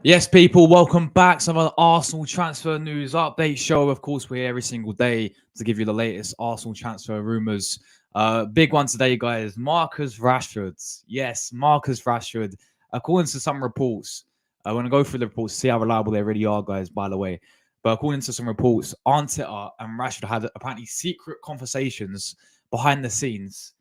Yes, people, welcome back. Some of the Arsenal transfer news update show. Of course, we're here every single day to give you the latest Arsenal transfer rumours. Big one today, guys. Marcus Rashford. Yes, Marcus Rashford. According to some reports, I want to go through the reports to see how reliable they really are, guys, by the way. But according to some reports, Arteta and Rashford had apparently secret conversations behind the scenes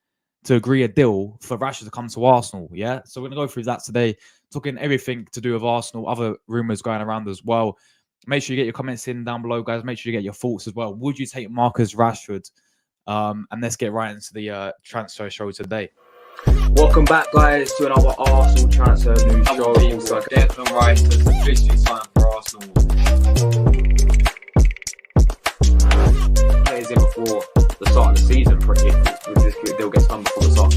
to agree a deal for Rashford to come to Arsenal. Yeah, so we're going to go through that today, talking everything to do with Arsenal, other rumours going around as well. Make sure you get your comments in down below, guys. Make sure you get your thoughts as well. Would you take Marcus Rashford? And let's get right into the transfer show today. Welcome back, guys, to another Arsenal transfer news show. Declan Rice has officially signed for Arsenal. Players in before the start of the season, if this deal gets done before the start.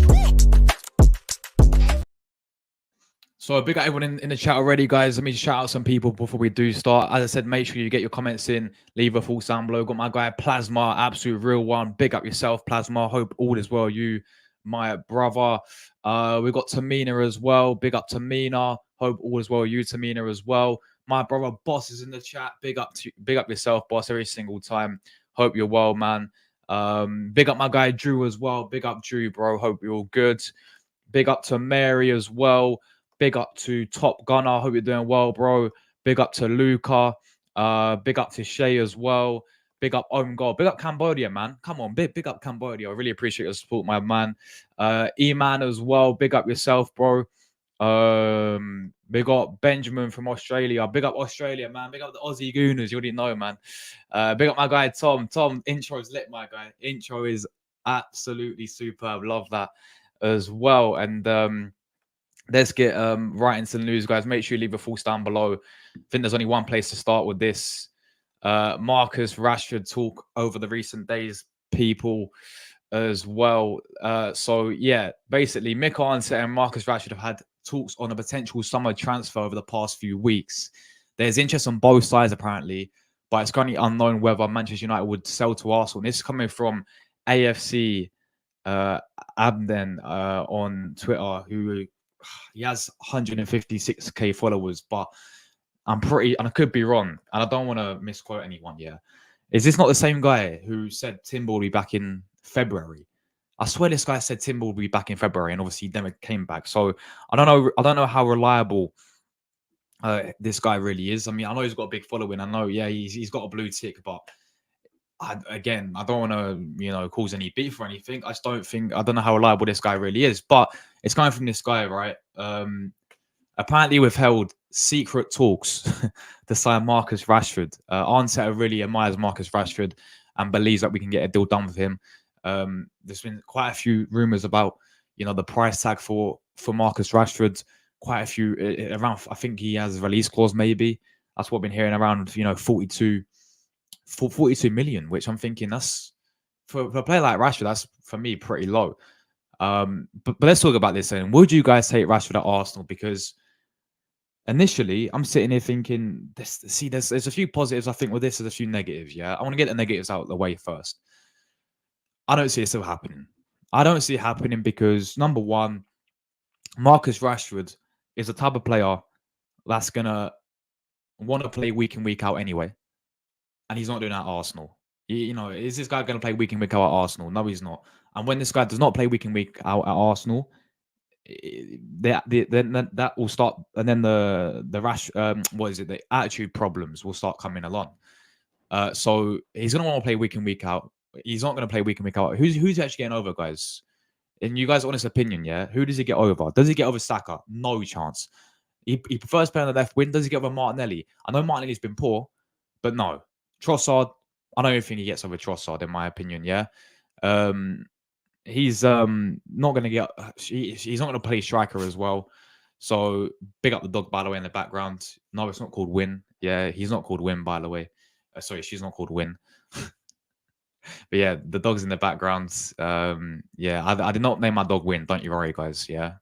So big up everyone in the chat already, guys. Let me shout out some people before we do start. As I said, make sure you get your comments in. Leave a full sound below. Got my guy Plasma, absolute real one. Big up yourself, Plasma. Hope all is well. You, my brother. We got Tamina as well. Big up Tamina. Hope all is well. You, Tamina, as well. My brother Boss is in the chat. Big up yourself, Boss, every single time. Hope you're well, man. Big up my guy Drew as well. Big up Drew, bro. Hope you're all good. Big up to Mary as well. Big up to Top Gunner. Hope you're doing well, bro. Big up to Luca. Big up to Shay as well. Big up Own Goal. Big up Cambodia, man. Come on, big up Cambodia. I really appreciate your support, my man. E-Man as well. Big up yourself, bro. Big up Benjamin from Australia. Big up Australia, man. Big up the Aussie Gooners. You already know, man. Big up my guy Tom. Tom, intro is lit, my guy. Intro is absolutely superb. Love that as well. And let's get right into the news, guys. Make sure you leave a full down below. I think there's only one place to start with this. Marcus Rashford talk over the recent days, people, as well. So, yeah, basically, Mick Arteta and Marcus Rashford have had talks on a potential summer transfer over the past few weeks. There's interest on both sides, apparently, but it's currently unknown whether Manchester United would sell to Arsenal. This is coming from AFC Abden on Twitter, who... he has 156k followers, but I'm pretty, and I could be wrong, and I don't want to misquote anyone. Yeah, is this not the same guy who said Timber will be back in February? I swear this guy said Timber will be back in February, and obviously he never came back. So I don't know how reliable this guy really is. I mean, I know he's got a big following. I know, yeah, he's got a blue tick, but I don't want to, cause any beef or anything. I don't know how reliable this guy really is, but it's coming from this guy, right? Apparently we've held secret talks to sign Marcus Rashford. Arteta really admires Marcus Rashford and believes that we can get a deal done with him. There's been quite a few rumors about, the price tag for Marcus Rashford. Quite a few around. I think he has a release clause, maybe. That's what I've been hearing around, 42 million, which I'm thinking that's for a player like Rashford, that's for me pretty low. But let's talk about this then. Would you guys take Rashford at Arsenal? Because initially I'm sitting here thinking there's a few positives. I think with this, there's a few negatives. Yeah, I want to get the negatives out of the way first. I don't see it still happening. I don't see it happening because, number one, Marcus Rashford is the type of player that's gonna want to play week in, week out anyway. And he's not doing that at Arsenal. Is this guy going to play week in, week out at Arsenal? No, he's not. And when this guy does not play week in, week out at Arsenal, then that will start. And then the attitude problems will start coming along. So he's going to want to play week in, week out. He's not going to play week in, week out. Who's actually getting over, guys? In you guys' honest opinion, yeah? Who does he get over? Does he get over Saka? No chance. He prefers playing on the left wing. Does he get over Martinelli? I know Martinelli's been poor, but no. Trossard, I don't even think he gets over Trossard, in my opinion, yeah? He's not going to get... He's not going to play striker as well. So, big up the dog, by the way, in the background. No, it's not called Win. Yeah, he's not called Win, by the way. Sorry, she's not called Win. But yeah, the dog's in the background. Yeah, I did not name my dog Win. Don't you worry, guys. Yeah,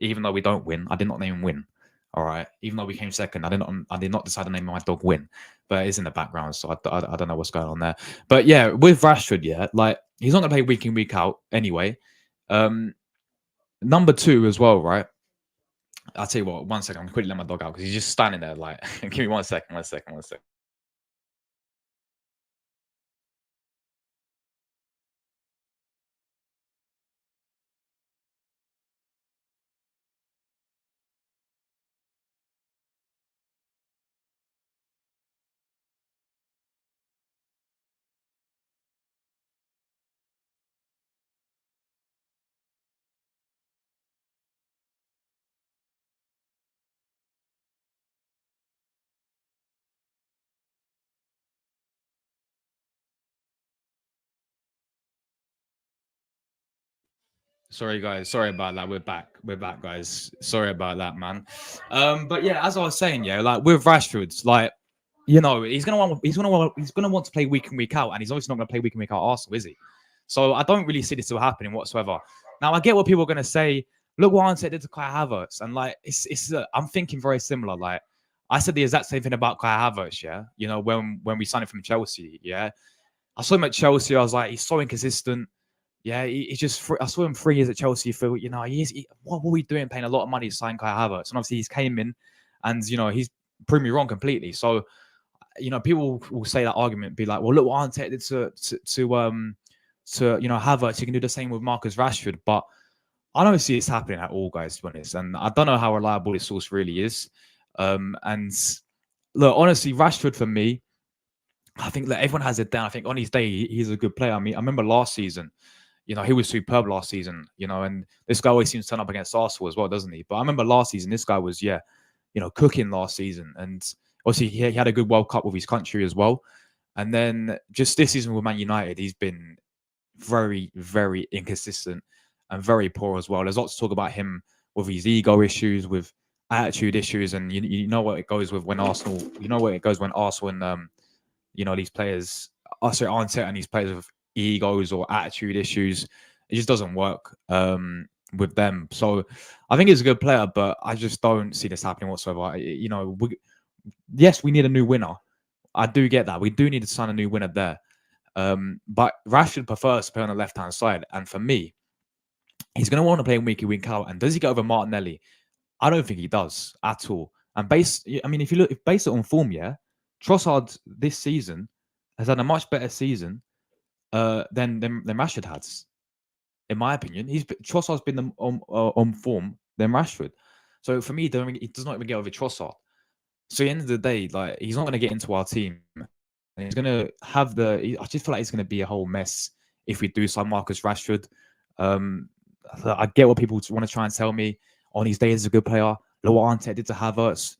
even though we don't win, I did not name win. All right, even though we came second, I did not decide to name my dog win, but it's in the background, so I don't know what's going on there. But yeah, with Rashford, yeah, like he's not gonna play week in week out anyway. Number 2 as well, right? I'll tell you what. 1 second, I'm quickly let my dog out because he's just standing there. Like, give me 1 second. 1 second. 1 second. Sorry, guys. Sorry about that. We're back. We're back, guys. Sorry about that, man. But yeah, as I was saying, yeah, like with Rashford, like he's gonna want to play week in week out, and he's obviously not gonna play week in week out Arsenal, is he? So I don't really see this still happening whatsoever. Now I get what people are gonna say. Look what Arteta did to Kai Havertz, and like I'm thinking very similar. Like I said the exact same thing about Kai Havertz, yeah. When we signed him from Chelsea, yeah. I saw him at Chelsea. I was like, he's so inconsistent. Yeah, he just. I saw him 3 years at Chelsea. Feel what were we doing, paying a lot of money to sign Kai Havertz? And obviously he's came in, and he's proved me wrong completely. So people will say that argument, be like, well, look what Arteta did to Havertz. You can do the same with Marcus Rashford, but I don't see this happening at all, guys. To be honest, and I don't know how reliable this source really is. And look, honestly, Rashford for me, I think that everyone has it down. I think on his day, he's a good player. I mean, I remember last season. He was superb last season, and this guy always seems to turn up against Arsenal as well, doesn't he? But I remember last season, this guy was, cooking last season. And obviously, he had a good World Cup with his country as well. And then just this season with Man United, he's been very, very inconsistent and very poor as well. There's lots to talk about him with his ego issues, with attitude issues. And you know what it goes with when Arsenal, and, these players, Arteta and these players with egos or attitude issues, it just doesn't work with them. So I think he's a good player, but I just don't see this happening whatsoever. Yes, we need a new winner. I do get that. We do need to sign a new winner there. But Rashford prefers to play on the left-hand side. And for me, he's going to want to play week in, week out. And does he get over Martinelli? I don't think he does at all. And based it on form, yeah, Trossard this season has had a much better season than Rashford has, in my opinion. Trossard's been on form than Rashford. So for me, he does not even get over Trossard. So at the end of the day, like he's not going to get into our team, and he's going to have I just feel like it's going to be a whole mess if we do sign Marcus Rashford. I get what people want to try and tell me. On his day, he's a good player. Look what Arteta did to Havertz.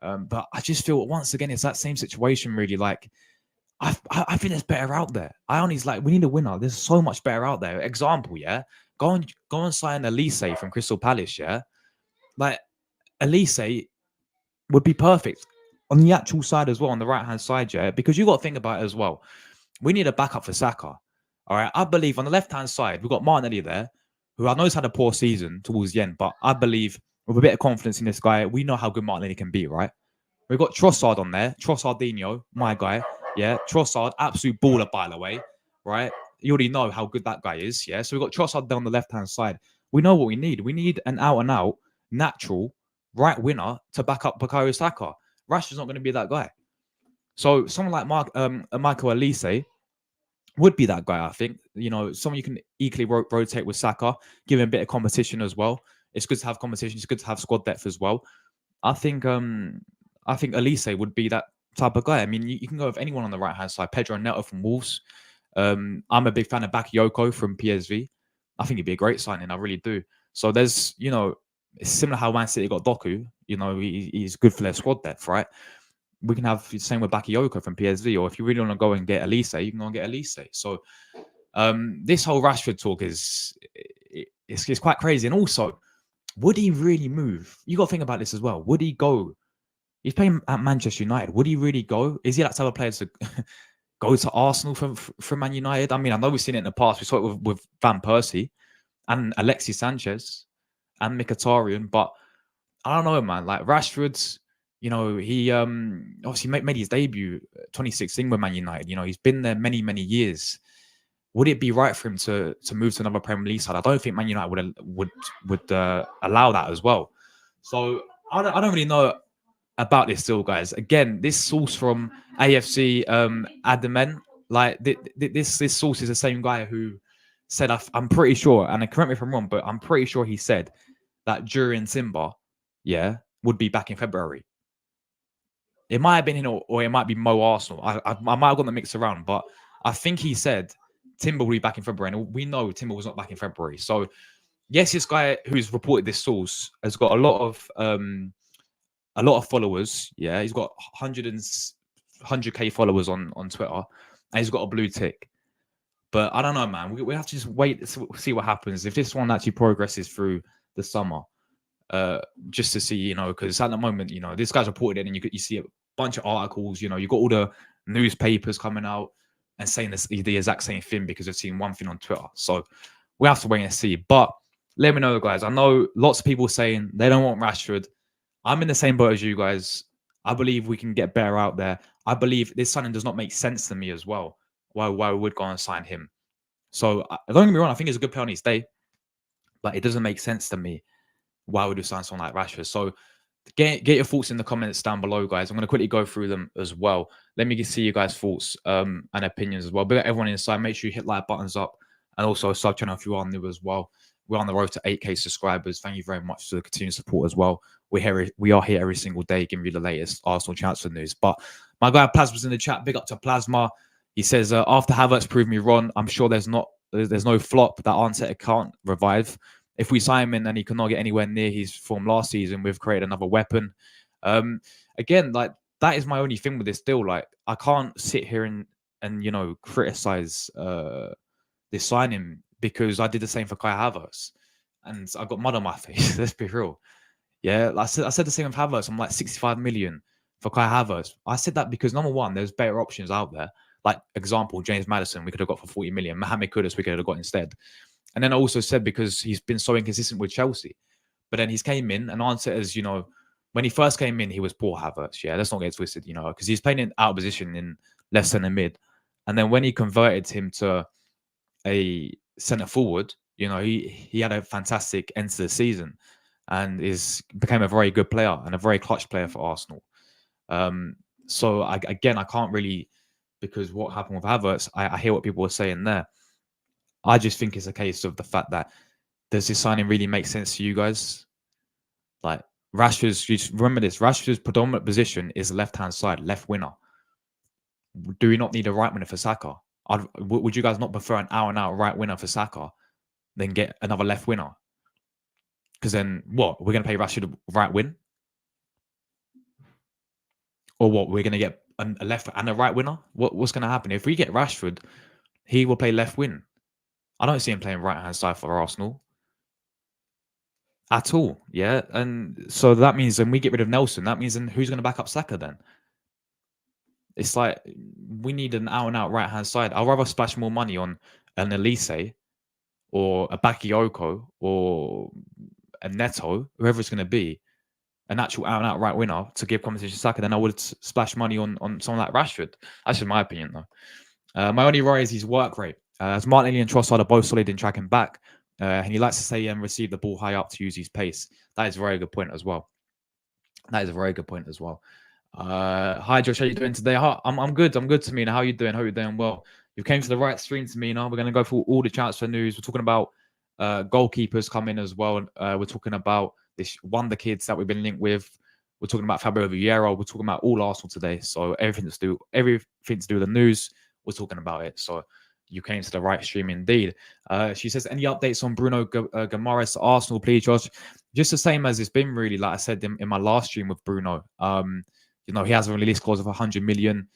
But I just feel once again it's that same situation. Really, like I think there's better out there. We need a winner. There's so much better out there. Example, yeah, go and sign Elise from Crystal Palace. Yeah, like Elise would be perfect on the actual side as well, on the right hand side, yeah, because you got to think about it as well. We need a backup for Saka. All right, I believe on the left hand side we've got Martinelli there, who I know has had a poor season towards the end, but I believe with a bit of confidence in this guy, we know how good Martinelli can be, right? We've got Trossard on there, Trossardinho, my guy. Yeah, Trossard, absolute baller, by the way, right? You already know how good that guy is, yeah? So we've got Trossard there on the left-hand side. We know what we need. We need an out-and-out, natural, right winner to back up Bukayo Saka. Rashford's not going to be that guy. So someone like Michael Elise would be that guy, I think. Someone you can equally rotate with Saka, give him a bit of competition as well. It's good to have competition. It's good to have squad depth as well. I think Elise would be that type of guy. I mean, you can go with anyone on the right-hand side. Pedro Neto from Wolves. I'm a big fan of Bakayoko from PSV. I think he'd be a great signing. I really do. So there's, it's similar how Man City got Doku. He's good for their squad depth, right? We can have the same with Bakayoko from PSV. Or if you really want to go and get Elise, you can go and get Elise. So this whole Rashford talk is quite crazy. And also, would he really move? You got to think about this as well. Would he go? He's playing at Manchester United. Would he really go? Is he that type of player to go to Arsenal from Man United? I mean, I know we've seen it in the past. We saw it with Van Persie and Alexis Sanchez. and Mkhitaryan, but I don't know, man. Like Rashford's, you know, he obviously made his debut 2016 with Man United. You know, he's been there many, many years. Would it be right for him to move to another Premier League side? I don't think Man United would allow that as well. So I don't really know about this still, guys. Again, this source from AFC Adamen, like this source is the same guy who said, I'm pretty sure, and correct me if I'm wrong, but I'm pretty sure he said that during Simba, would be back in February. It might have been him or it might be Mo Arsenal. I might have got the mix around, but I think he said Timber will be back in February, and we know Timber was not back in February. So yes, this guy who's reported this source has got a lot of followers. Yeah, he's got 100k followers on Twitter, and he's got a blue tick. But I don't know, man. We have to just wait to see what happens if this one actually progresses through the summer. Just to see, you know, because at the moment, you know, this guy's reported it, and you see a bunch of articles. You know, you got all the newspapers coming out and saying the exact same thing because they've seen one thing on Twitter. So we have to wait and see. But let me know, guys. I know lots of people saying they don't want Rashford. I'm in the same boat as you guys. I believe we can get better out there. I believe this signing does not make sense to me as well. Why we would go and sign him? So don't get me wrong. I think he's a good player on his day, but it doesn't make sense to me why would you sign someone like Rashford? So get your thoughts in the comments down below, guys. I'm going to quickly go through them as well. Let me see you guys' thoughts and opinions as well. But everyone inside, make sure you hit like buttons up and also sub channel if you are new as well. We're on the road to 8k subscribers. Thank you very much for the continued support as well. We are here every single day giving you the latest Arsenal transfer news. But my guy Plasma's in the chat. Big up to Plasma. He says, after Havertz proved me wrong, I'm sure there's no flop that Arteta can't revive. If we sign him in and he cannot get anywhere near his form last season, we've created another weapon. Again, like that is my only thing with this deal. Like I can't sit here and you know criticize this signing because I did the same for Kai Havertz and I got mud on my face. Let's be real. Yeah, I said the same with Havertz. I'm like 65 million for Kai Havertz. I said that because number one, there's better options out there. Like example, James Maddison, we could have got for 40 million. Mohamed Kudus, we could have got instead. And then I also said because he's been so inconsistent with Chelsea. But then he's came in and answered as, you know, when he first came in, he was poor Havertz. Yeah, let's not get twisted, you know, because he's playing in out of position in left centre mid. And then when he converted him to a centre forward, you know, he had a fantastic end to the season and became a very good player and a very clutch player for Arsenal. So I can't really, because what happened with Havertz, I hear what people are saying there. I just think it's a case of the fact that does this signing really make sense to you guys? Like Rashford's, remember this, Rashford's predominant position is left-hand side, left winger. Do we not need a right winger for Saka? Would you guys not prefer an out-and-out right winger for Saka than get another left winger? Because then what? We're going to pay Rashford right wing? Or what? We're going to get a left and a right winger? What's going to happen? If we get Rashford, he will play left wing. I don't see him playing right-hand side for Arsenal at all. Yeah, and so that means when we get rid of Nelson, that means then who's going to back up Saka then? It's like we need an out-and-out right-hand side. I'd rather splash more money on an Elise or a Bakayoko or a Neto, whoever it's going to be, an actual out-and-out right winner to give competition to Saka, then I would splash money on someone like Rashford. That's just my opinion, though. My only worry is his work rate. As Martinelli and Trossard are both solid in tracking back, and he likes to say and receive the ball high up to use his pace. That is a very good point as well. Hi, Josh. How you doing today? I'm good. I'm good, Tamina. How you doing? Hope you're doing well. You came to the right stream, Tamina. We're going to go through all the transfer news. We're talking about goalkeepers coming as well. We're talking about this wonder kids that we've been linked with. We're talking about Fabio Vieira. We're talking about all Arsenal today. So everything to do with the news. We're talking about it. So you came to the right stream indeed. She says, any updates on Bruno Guimarães to Arsenal, please, Josh? Just the same as it's been, really. Like I said in my last stream with Bruno, you know, he has a release clause of 100 million.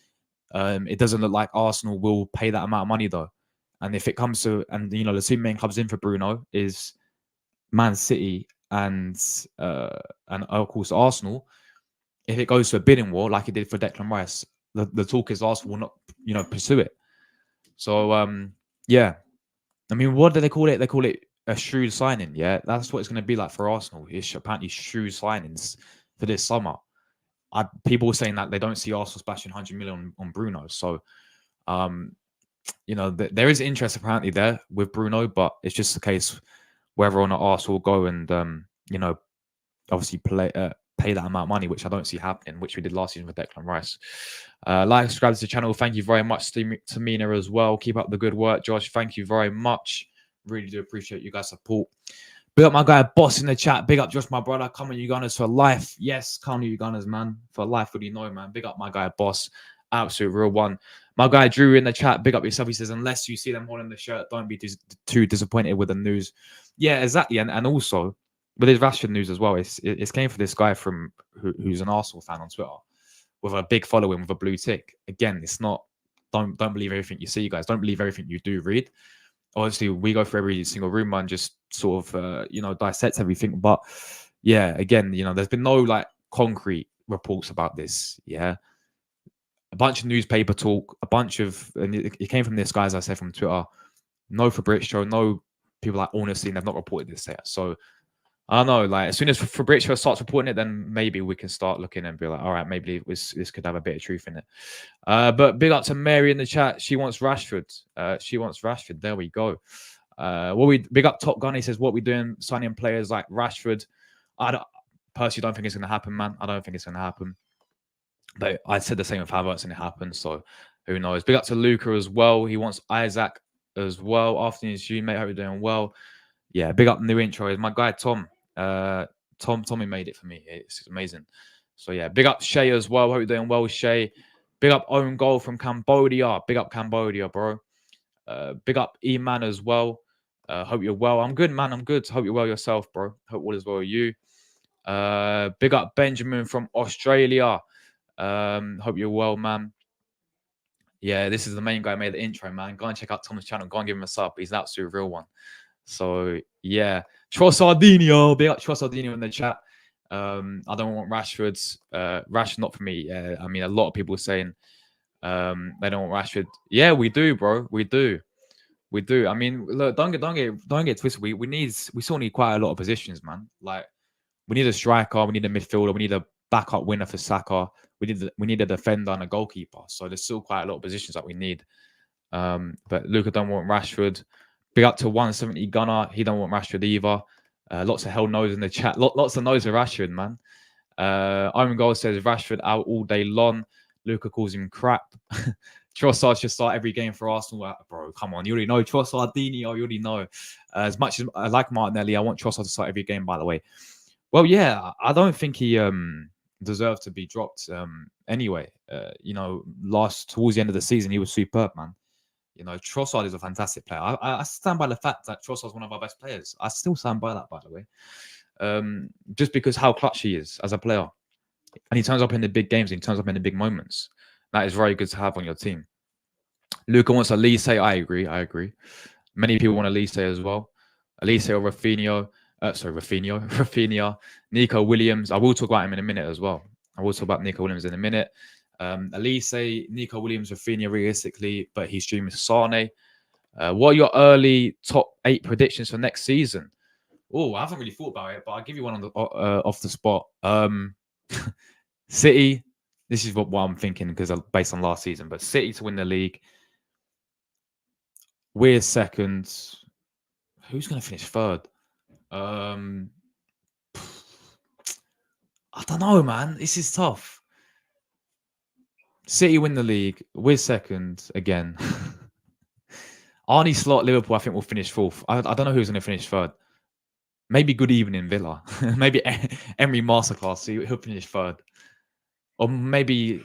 It doesn't look like Arsenal will pay that amount of money, though. And if it comes to, and you know, the two main clubs in for Bruno is Man City and of course Arsenal. If it goes to a bidding war like it did for Declan Rice, the talk is Arsenal will not, you know, pursue it. So yeah, I mean, what do they call it? They call it a shrewd signing. Yeah, that's what it's going to be like for Arsenal. It's apparently shrewd signings for this summer. People were saying that they don't see Arsenal splashing 100 million on Bruno. So, there is interest apparently there with Bruno, but it's just the case whether or not Arsenal will go and obviously pay that amount of money, which I don't see happening, which we did last season with Declan Rice. Like, subscribe to the channel. Thank you very much, Tamina, as well. Keep up the good work, Josh. Thank you very much. Really do appreciate you guys' support. Big up my guy, Boss, in the chat. Big up Josh, my brother. Come on, you Gunners for life. Yes, come on, you Gunners, man. For life, what do you know, man? Big up my guy, Boss. Absolute real one. My guy, Drew, in the chat. Big up yourself. He says, unless you see them holding the shirt, don't be too disappointed with the news. Yeah, exactly. And also, with his Rashford news as well, it came from this guy who's an Arsenal fan on Twitter with a big following with a blue tick. Again, it's not, don't believe everything you see, guys. Don't believe everything you do read. Obviously, we go through every single rumor and just sort of, dissect everything. But yeah, again, there's been no like concrete reports about this. Yeah. A bunch of newspaper talk, and it came from this guy, as I said, from Twitter. No Fabrizio, no people like Ornstein, they've not reported this yet. So I don't know, like as soon as Fabrizio starts reporting it, then maybe we can start looking and be like, all right, maybe this could have a bit of truth in it. But big up to Mary in the chat. She wants Rashford. There we go. Big up Top Gun. He says, what we doing signing players like Rashford? I personally don't think it's going to happen, man. I don't think it's going to happen. But I said the same with Havertz and it happened. So who knows? Big up to Luca as well. He wants Isaac as well. Afternoon, you mate. Hope you're doing well. Yeah, big up new intro is my guy Tom. Tommy made it for me. It's amazing. So yeah, big up Shay as well. Hope you're doing well, Shay. Big up own goal from Cambodia. Big up Cambodia, bro. Big up E-Man as well. Hope you're well. I'm good, man. I'm good. Hope you're well yourself, bro. Hope all is well with you. Big up Benjamin from Australia. Hope you're well, man. Yeah, this is the main guy who made the intro, man. Go and check out Tom's channel. Go and give him a sub. He's an absolute real one. So yeah, Trossardinho, big up Trossardinho in the chat. I don't want Rashford's. Rashford not for me. Yeah, I mean a lot of people are saying they don't want Rashford. Yeah, we do, bro. We do. I mean, look, don't get twisted. We still need quite a lot of positions, man. Like we need a striker, we need a midfielder, we need a backup winner for Saka. We need a defender and a goalkeeper. So there's still quite a lot of positions that we need. But Luca don't want Rashford. Big up to 170 Gunner. He don't want Rashford either. Lots of hell no's in the chat. Lots of no's for Rashford, man. Iron Gold says Rashford out all day long. Luca calls him crap. Trossard should start every game for Arsenal. Bro, come on. You already know. Trossardinho, you already know. As much as I like Martinelli, I want Trossard to start every game, by the way. Well, yeah, I don't think he deserved to be dropped anyway. Towards the end of the season, he was superb, man. Trossard is a fantastic player. I stand by the fact that Trossard is one of our best players. I still stand by that, by the way. Just because how clutch he is as a player. And he turns up in the big games. And he turns up in the big moments. That is very good to have on your team. Luca wants Elise. I agree. Many people want Elise as well. Elise or Rafinha. Rafinha. Nico Williams. I will talk about him in a minute as well. I will talk about Nico Williams in a minute. Elise, Nico Williams, Rafinha realistically, but he's streaming Sane. What are your early top 8 predictions for next season? Oh, I haven't really thought about it, but I'll give you one off the spot. City. This is what I'm thinking because based on last season, but City to win the league. We're second. Who's going to finish third? I don't know, man. This is tough. City win the league. We're second again. Arnie Slot, Liverpool, I think will finish fourth. I don't know who's going to finish third. Maybe Good Evening Villa. Maybe Emery Masterclass. He'll finish third. Or maybe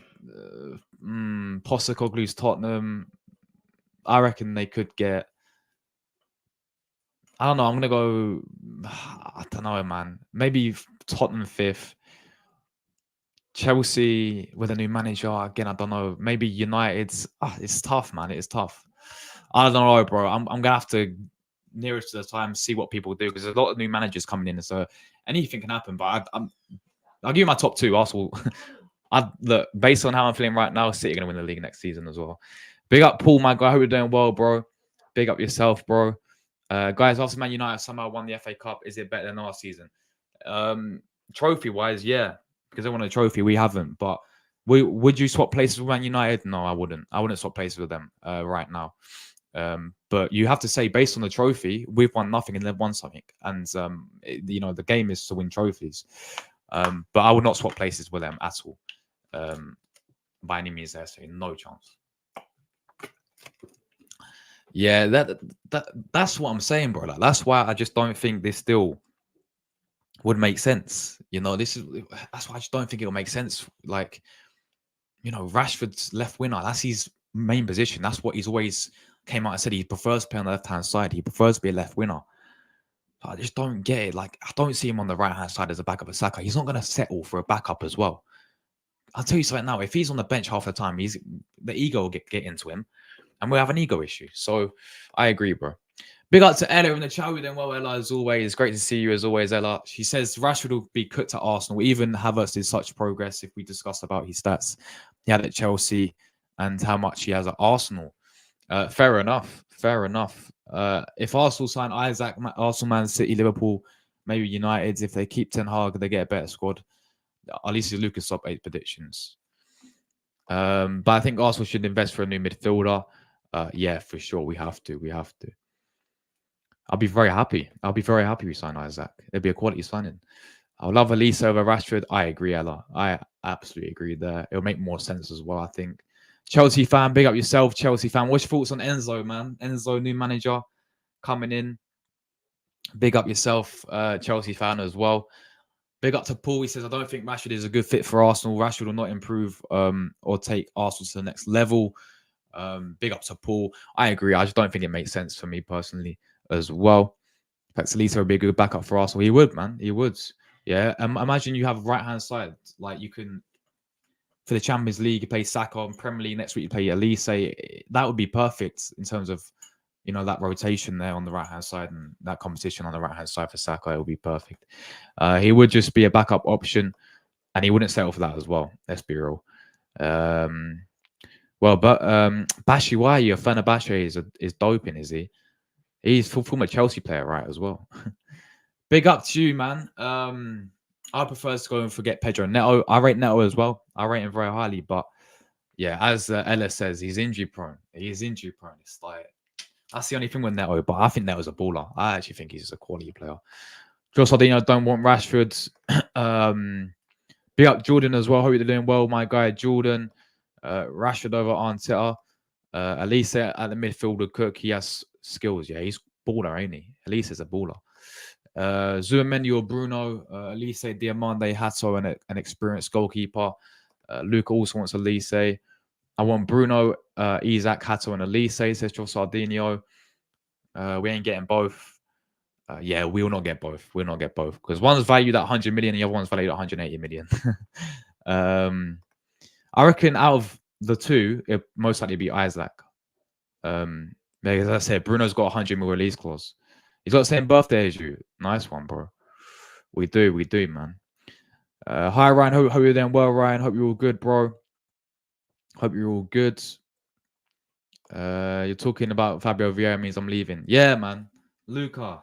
Postecoglou's Tottenham. I reckon they could get... I don't know. I'm going to go... I don't know, man. Maybe Tottenham 5th. Chelsea with a new manager. Again, I don't know. Maybe United's... it's tough, man. It is tough. I don't know, bro. I'm going to have to, nearest to the time, see what people do. Because there's a lot of new managers coming in. So anything can happen. But I'll give you my top 2. Arsenal... Look, based on how I'm feeling right now, City are going to win the league next season as well. Big up, Paul, my guy. I hope you're doing well, bro. Big up yourself, bro. Guys, after Man United somehow won the FA Cup, is it better than our season? Trophy-wise, yeah, because they won a trophy. We haven't. But would you swap places with Man United? No, I wouldn't. I wouldn't swap places with them right now. But you have to say, based on the trophy, we've won nothing and they've won something. And, the game is to win trophies. But I would not swap places with them at all. By any means, there, so no chance. Yeah, that's what I'm saying, bro. Like, that's why I just don't think this still would make sense. That's why I just don't think it'll make sense. Like, Rashford's left winger, that's his main position. That's what he's always came out and said. He prefers to play on the left-hand side. He prefers to be a left winger. So I just don't get it. Like, I don't see him on the right-hand side as a backup of Saka. He's not going to settle for a backup as well. I'll tell you something now. If he's on the bench half the time, the ego will get into him. And we have an ego issue. So I agree, bro. Big up to Ella in the chat. We're doing well, Ella, as always. Great to see you, as always, Ella. She says Rashford will be cooked at Arsenal. Even Havertz did such progress if we discuss about his stats he had at Chelsea and how much he has at Arsenal. Fair enough. Fair enough. If Arsenal sign Isaac, Arsenal, Man City, Liverpool, maybe United, if they keep Ten Hag, they get a better squad. At least Lucas top 8 predictions. But I think Arsenal should invest for a new midfielder. Yeah, for sure. We have to. I'll be very happy. We sign Isaac. It'll be a quality signing. I'll love Elise over Rashford. I agree, Ella. I absolutely agree there. It'll make more sense as well, I think. Chelsea fan, big up yourself, Chelsea fan. What's your thoughts on Enzo, man? Enzo, new manager coming in. Big up yourself, Chelsea fan as well. Big up to Paul. He says, I don't think Rashford is a good fit for Arsenal. Rashford will not improve or take Arsenal to the next level. Big up to Paul. I agree. I just don't think it makes sense for me personally as well. In fact, Salita would be a good backup for Arsenal. He would, man. He would. Yeah. Imagine you have right-hand side. Like, you can, for the Champions League, you play Saka. On Premier League next week, you play Elise. That would be perfect in terms of, that rotation there on the right-hand side and that competition on the right-hand side for Saka. It would be perfect. He would just be a backup option and he wouldn't settle for that as well. Let's be real. Bashi, why are you a fan of Bashi? Is doping, is he? He's former Chelsea player, right, as well. Big up to you, man. I prefer to go and forget Pedro Neto. I rate Neto as well. I rate him very highly. But, yeah, as Ella says, he's injury-prone. It's like, that's the only thing with Neto. But I think Neto's a baller. I actually think he's a quality player. Joe Sardino don't want Rashford. Big up Jordan as well. Hope you're doing well, my guy, Jordan. Rashford over Arteta. Elise at the midfielder, Cook. He has skills. Yeah, he's baller, ain't he? Elise is a baller. Zuamendi or Bruno. Elise, Diamande, Hato, and an experienced goalkeeper. Luca also wants Elise. I want Bruno, Isaac, Hato, and Elise, says Joe Sardinio. We ain't getting both. Yeah, we will not get both. We'll not get both. Because one's valued at 100 million and the other one's valued at 180 million. I reckon out of the two, it most likely be Isaac. As I said, Bruno's got a 100 mil release clause. He's got the same birthday as you. Nice one, bro. We do, man. Hi, Ryan. Hope you're doing well, Ryan. Hope you're all good, bro. Hope you're all good. You're talking about Fabio Vieira means I'm leaving. Yeah, man. Luca.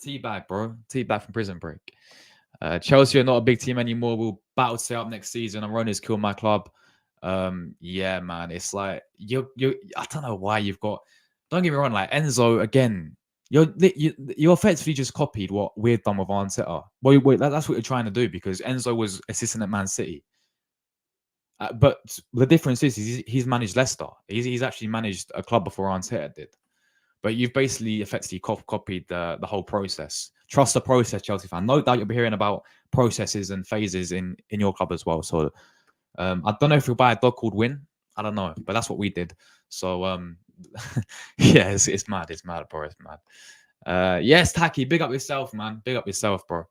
Teabag, bro. Teabag from Prison Break. Chelsea are not a big team anymore. We'll battle to stay up next season. And Ronnie's killed my club. Yeah, man. It's like, I don't know why you've got... Don't get me wrong, like Enzo, again, you're effectively just copied what we've done with Arteta. Well, that's what you're trying to do because Enzo was assistant at Man City. But the difference is he's managed Leicester. He's actually managed a club before Arteta did. But you've basically effectively copied the whole process. Trust the process, Chelsea fan. No doubt you'll be hearing about processes and phases in your club as well. So I don't know if you'll buy a dog called Win. I don't know, but that's what we did. So yeah, it's mad. It's mad, bro. It's mad. Yes, Taki, big up yourself, man. Big up yourself, bro.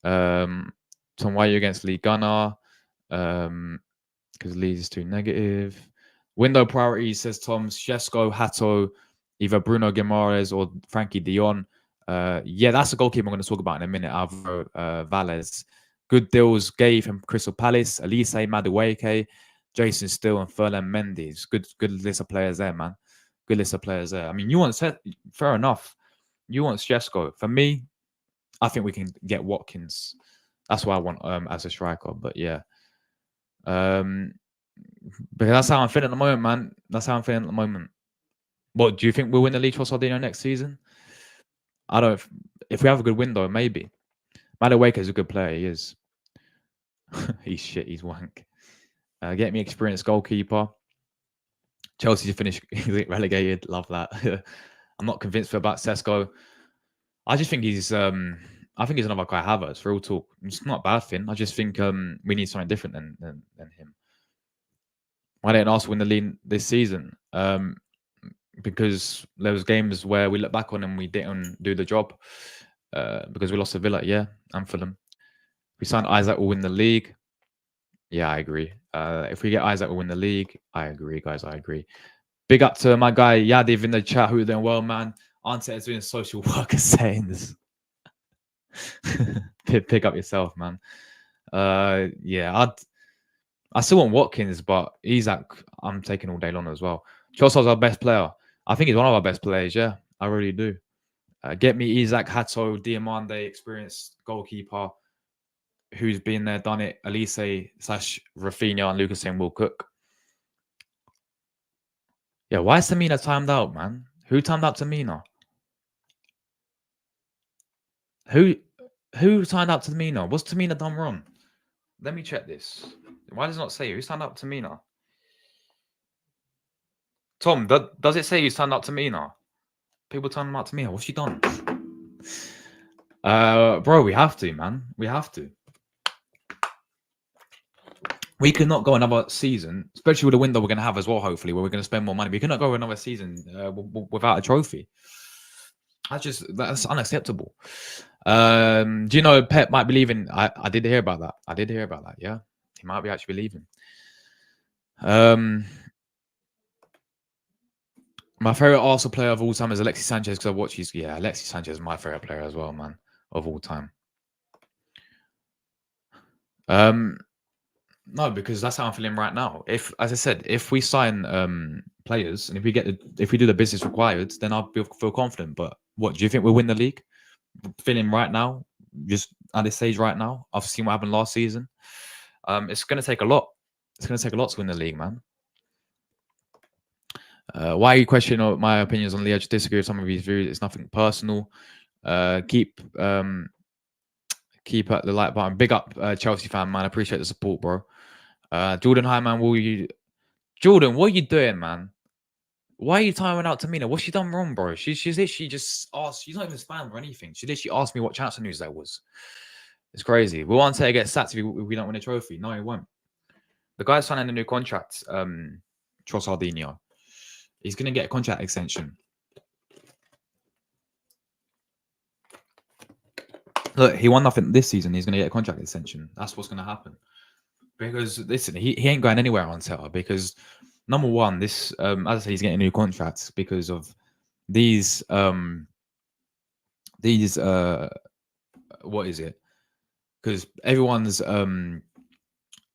Tom, why are you against Lee Gunnar? Because Leeds is too negative. Window priorities, says Tom. Shesko, Hato, either Bruno Guimarães or Frankie de Jong. Yeah, that's a goalkeeper I'm going to talk about in a minute. Alvaro Valles. Good deals gave him Crystal Palace, Elise, Madueke, Jason Steele, and Ferland Mendes. Good list of players there, man. Good list of players there. I mean, you want to say, fair enough. You want Szczesco. For me, I think we can get Watkins. That's what I want as a striker. But yeah. Because that's how I'm feeling at the moment, man. That's how I'm feeling at the moment. What, do you think we'll win the league for Sardinia next season? I don't. If we have a good window, maybe. Madueke is a good player. He is. He's shit. He's wank. Get me experienced goalkeeper. Chelsea to finish relegated. Love that. I'm not convinced about Sesko. I just think he's. I think he's another Kai Havertz. Real talk. It's not a bad thing. I just think we need something different than him. Why didn't Arsenal win the league this season? Because there was games where we look back on and we didn't do the job. Because we lost to Villa, yeah, and Fulham. We signed Isaac, we'll win the league. Yeah, I agree. If we get Isaac, we'll win the league. I agree, guys. I agree. Big up to my guy Yadiv in the chat, who are doing well, man. Auntie is doing social worker saying this. Pick up yourself, man. Yeah, I still want Watkins, but Isaac, I'm taking all day long as well. Chelsea's our best player. I think he's one of our best players. Yeah, I really do. Get me Isaac, Hato, Diamande, experienced goalkeeper who's been there, done it. Elise / Rafinha and Lucas saying will cook. Yeah, why is Tamina timed out, man? Who timed out Tamina? Who timed out Tamina? What's Tamina done wrong? Let me check this. Why does it not say who signed up Tamina? Tom, does it say you signed up Tamina? People turn out Tamina. What's she done? Bro, we have to, man. We have to. We cannot go another season, especially with the window we're going to have as well, hopefully, where we're going to spend more money. We cannot go another season without a trophy. That's unacceptable. Do you know Pep might be leaving? I did hear about that. Yeah, he might be actually leaving. My favorite Arsenal player of all time is Alexis Sanchez, because I watch his. Yeah, Alexis Sanchez is my favorite player as well, man, of all time. No, because that's how I'm feeling right now. As I said, if we sign players and if we do the business required, then I'll feel confident. But what do you think we'll win the league? Feeling right now, just at this stage right now, I've seen what happened last season. It's going to take a lot. It's going to take a lot to win the league, man. Why are you questioning my opinions on Leo? I just disagree with some of his views. It's nothing personal. Keep at the like button. Big up Chelsea fan, man. I appreciate the support, bro. Jordan, hi, man. Jordan, what are you doing, man? Why are you timing out Tamina? What's she done wrong, bro? She's literally just asked. She's not even spam or anything. She literally asked me what chance of news that was. It's crazy. We want to get sacked if we don't win a trophy. No, he won't. The guy's signing a new contract. Trossardinho. He's going to get a contract extension. Look, he won nothing this season. He's going to get a contract extension. That's what's going to happen. Because listen, he ain't going anywhere on Twitter. Because number one, this as I said, he's getting new contracts because of these what is it? Because everyone's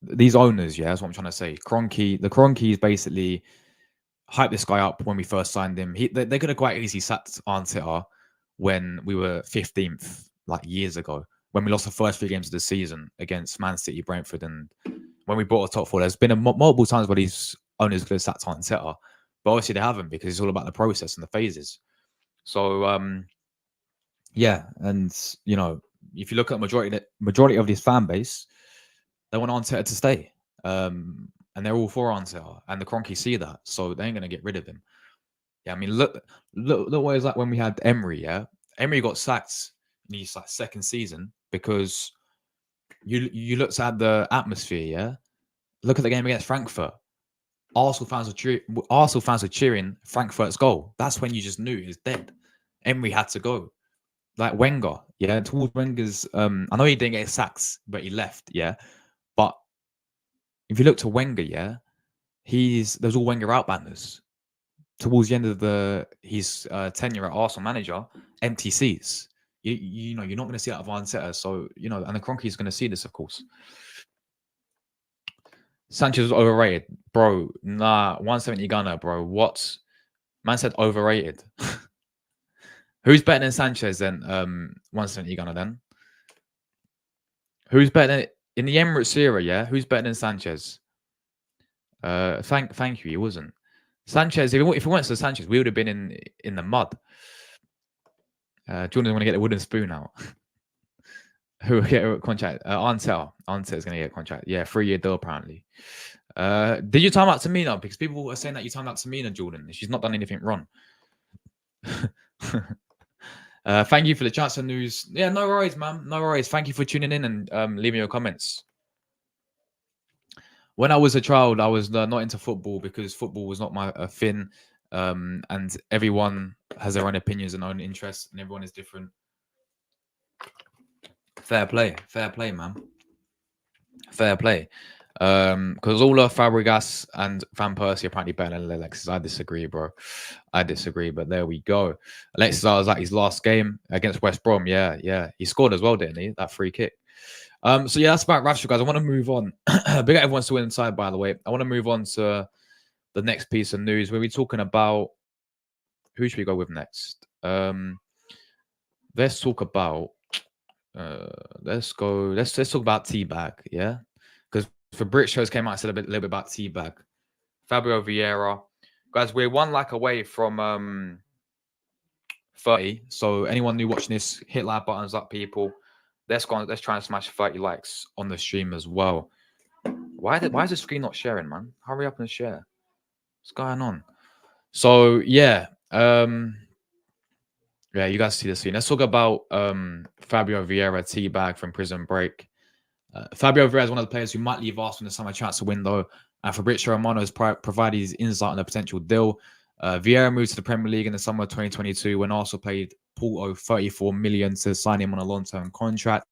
these owners, yeah, that's what I'm trying to say. The Kroenkes basically hyped this guy up when we first signed him. They could have quite easily sat Arteta when we were 15th, like years ago, when we lost the first 3 games of the season against Man City, Brentford, and when we brought a top 4. There's been multiple times where these owners could have sat Arteta, but obviously they haven't, because it's all about the process and the phases. So yeah, and you know, if you look at the majority of this fan base, they want Arteta to stay. And they're all for Arteta, and the Kroenkes see that, so they ain't gonna get rid of him. Yeah, I mean, look what it's like when we had Emery. Yeah, Emery got sacked in his second season because you looked at the atmosphere. Yeah, look at the game against Frankfurt. Arsenal fans were cheering Frankfurt's goal. That's when you just knew it was dead. Emery had to go. Like Wenger, yeah, towards Wenger's. I know he didn't get sacks, but he left. Yeah, but if you look to Wenger, yeah, there's all Wenger outbanders. Towards the end of his tenure at Arsenal manager, empty seats. You know, you're not going to see that of Arteta. So, you know, and the Kroenke is going to see this, of course. Sanchez was overrated. Bro, nah, 170 gunner, bro. What? Man said overrated. Who's better than Sanchez then? 170 gunner then. Who's better than in the Emirates era? Yeah, who's better than Sanchez? Thank you. He wasn't. Sanchez. If it weren't for Sanchez, we would have been in the mud. Jordan's going to get the wooden spoon out. Who will get a contract? Ansel is going to get a contract. Yeah, 3-year deal apparently. Did you time out Tamina? Because people are saying that you timed out Tamina, Jordan. She's not done anything wrong. Thank you for the chance of news. Yeah, no worries, man. No worries. Thank you for tuning in and leaving your comments. When I was a child, I was not into football because football was not my thing. And everyone has their own opinions and own interests, and everyone is different. Fair play, man. Fair play. Because all of Fabregas and Van Persie are apparently better than Alexis. I disagree, bro. I disagree, but there we go. Alexis was at his last game against West Brom. Yeah. He scored as well, didn't he? That free kick. So yeah, that's about Rashford, guys. I want to move on. Big up everyone still inside, by the way. I want to move on to the next piece of news where we're talking about who should we go with next? Let's talk about let's talk about Teabag, yeah? Because for Brit shows came out and said a little bit about Teabag. Fabio Vieira. Guys, we're 1 like away from 30. So anyone new watching this, hit like buttons up, people. Let's try and smash 30 likes on the stream as well. Why is the screen not sharing, man? Hurry up and share. What's going on? So yeah, yeah, you guys see the scene. Let's talk about Fabio Vieira, Teabag from Prison Break. Fabio Vieira is one of the players who might leave Arsenal in the summer transfer window, and Fabrizio Romano has provided his insight on the potential deal. Vieira moved to the Premier League in the summer of 2022 when Arsenal paid Porto 34 million to sign him on a long-term contract.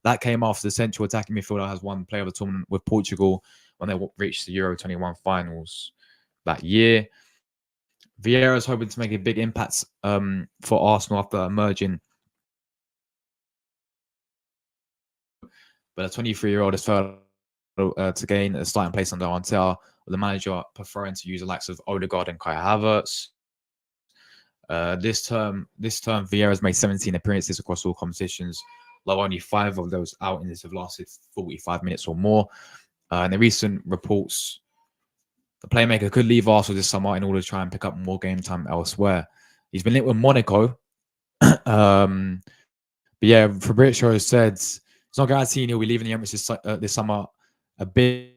That came after the central attacking midfielder has won Player of the Tournament with Portugal when they reached the Euro 21 finals that year. Vieira is hoping to make a big impact for Arsenal after emerging. But a 23-year-old has failed to gain a starting place under Arteta, with the manager preferring to use the likes of Odegaard and Kai Havertz. This term, Vieira has made 17 appearances across all competitions, though only 5 of those outings have lasted 45 minutes or more. In the recent reports, the playmaker could leave Arsenal this summer in order to try and pick up more game time elsewhere. He's been linked with Monaco. But yeah, Fabrizio has said it's not guaranteed he'll be leaving the Emirates this summer. A bit.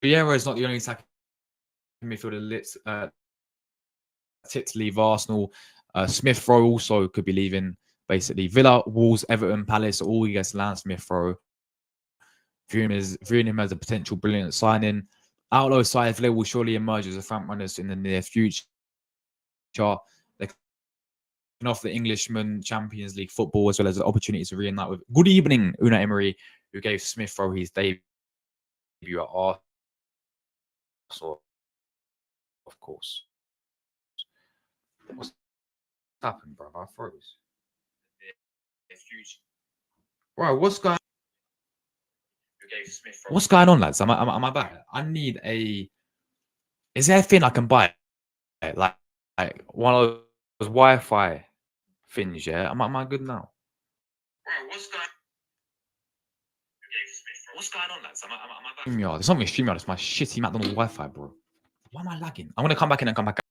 Vieira is not the only attacking midfielder tipped to leave Arsenal. Smith Rowe also could be leaving. Basically, Villa, Wolves, Everton, Palace, all you guys land Smith Rowe. Viewing him as a potential brilliant signing. Outlaw side, Villa will surely emerge as a front runners in the near future. They can offer the Englishman Champions League football as well as the opportunity to reunite with good evening Unai Emery, who gave Smith Rowe his debut at Arsenal, of course. What's happened, bro? I froze. Bro, what's going on, lads? Am I back? I need a. Is there a thing I can buy? Like one of those Wi-Fi things, yeah? Am I good now? Bro, what's going on, lads? Am I back? StreamYard. It's not me StreamYard, it's my shitty McDonald's Wi-Fi, bro. Why am I lagging? I'm gonna come back in and come back out.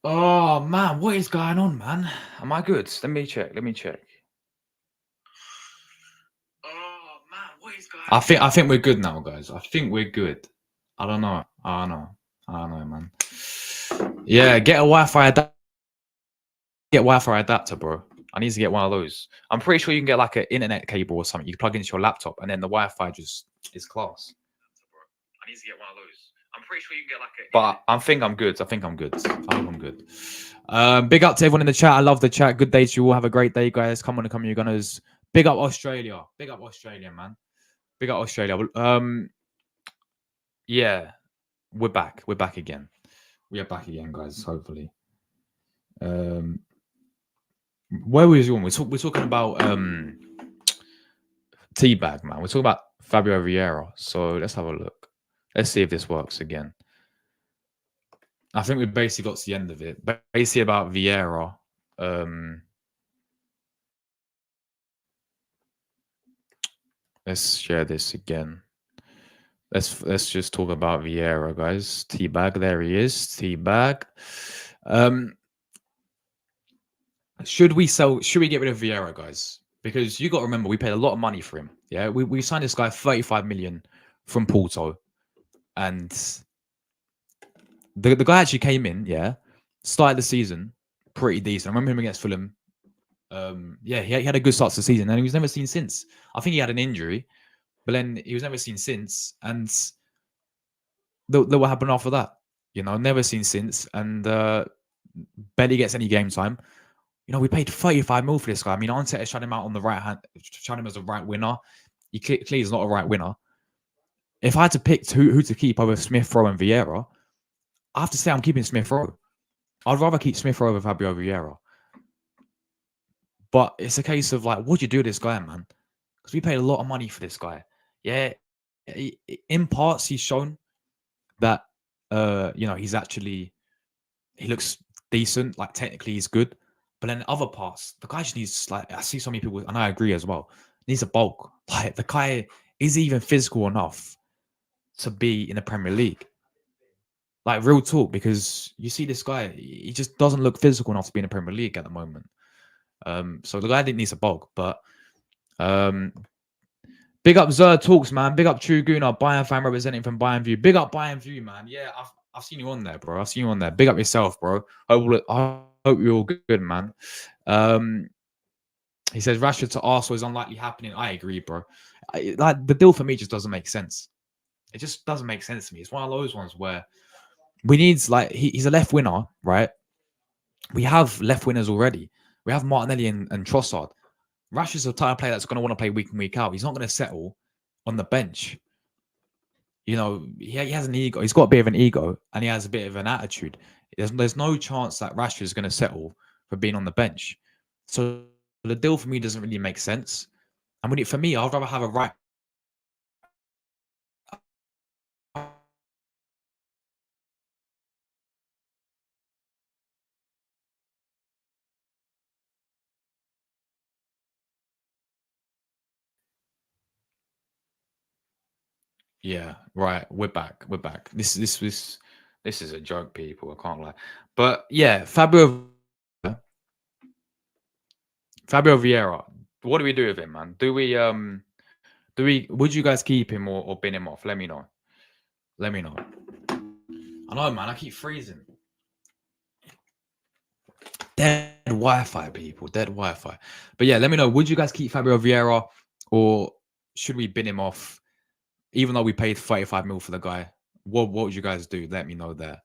Oh man, what is going on, man? Am I good? Let me check. Let me check. Oh man, what is going on? I think we're good now, guys. I think we're good. I don't know. I don't know, man. Yeah, get a Wi-Fi adapter, bro. I need to get one of those. I'm pretty sure you can get like an internet cable or something. You can plug into your laptop, and then the Wi-Fi just is class. I need to get one of those. I'm pretty sure you can get like a. But I think I'm good. I think I'm good. Big up to everyone in the chat. I love the chat. Good day to you all. Have a great day, guys. Come on, you gunners. Big up Australia. Big up Australia, man. Big up Australia. Yeah, we're back. We're back again. We are back again, guys. Hopefully. Where was you on? We're talking about Teabag, man. We're talking about Fabio Vieira. So let's have a look. Let's see if this works again. I think we basically got to the end of it. Basically about Vieira. Let's share this again. Let's just talk about Vieira, guys. Teabag, there he is. Teabag. Should we get rid of Vieira, guys? Because you got to remember, we paid a lot of money for him. Yeah, we signed this guy 35 million from Porto, and the guy actually came in. Yeah, started the season pretty decent. I remember him against Fulham. Yeah, he had a good start to the season, and he was never seen since. I think he had an injury, but then he was never seen since. And look what happened after that. You know, never seen since, and barely gets any game time. You know, we paid 35 mil for this guy. I mean, Arteta shut him out on the right hand, shut him as a right winner. He clearly is not a right winner. If I had to pick who to keep over Smith Rowe and Vieira, I have to say I'm keeping Smith Rowe. I'd rather keep Smith Rowe over Fabio Vieira. But it's a case of like, what do you do with this guy, man? Because we paid a lot of money for this guy. Yeah, in parts he's shown that you know, he looks decent. Like technically he's good. But then other parts, the guy just needs, like, I see so many people, and I agree as well, needs a bulk. Like, the guy is even physical enough to be in the Premier League. Like, real talk, because you see this guy, he just doesn't look physical enough to be in the Premier League at the moment. So the guy needs a bulk. But big up Zer Talks, man. Big up True Gooner, Bayern fan representing from Bayern View. Big up Bayern View, man. Yeah, I've seen you on there, bro. I've seen you on there. Big up yourself, bro. Hope you're all good, man. He says Rashford to Arsenal is unlikely happening. I agree, bro. Like, the deal for me just doesn't make sense. It just doesn't make sense to me. It's one of those ones where we need, like, he's a left winner, right? We have left winners already. We have Martinelli and Trossard. Rashford's the type of player that's going to want to play week in, week out. He's not going to settle on the bench. You know, he has an ego. He's got a bit of an ego, and he has a bit of an attitude. There's no chance that Rashford is going to settle for being on the bench. So the deal for me doesn't really make sense. And for me, I'd rather have a right. Yeah, right. We're back. This is a joke, people. I can't lie. But yeah, Fabio Vieira. What do we do with him, man? Would you guys keep him or bin him off? Let me know. I know, man. I keep freezing. Dead Wi-Fi, people. Dead Wi-Fi. But yeah, let me know. Would you guys keep Fabio Vieira, or should we bin him off? Even though we paid 35 mil for the guy, what would you guys do? Let me know there.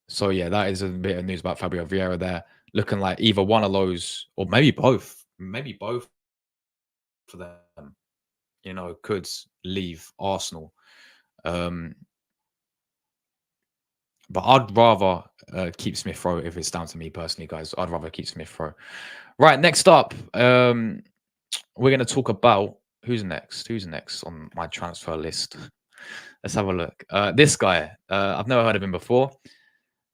So yeah, that is a bit of news about Fabio Vieira there. Looking like either one of those, or maybe both. Maybe both for them, you know, could leave Arsenal. But I'd rather keep Smith Rowe if it's down to me personally, guys. I'd rather keep Smith Rowe. Right, next up, we're going to talk about who's next on my transfer list. Let's have a look. This guy, I've never heard of him before,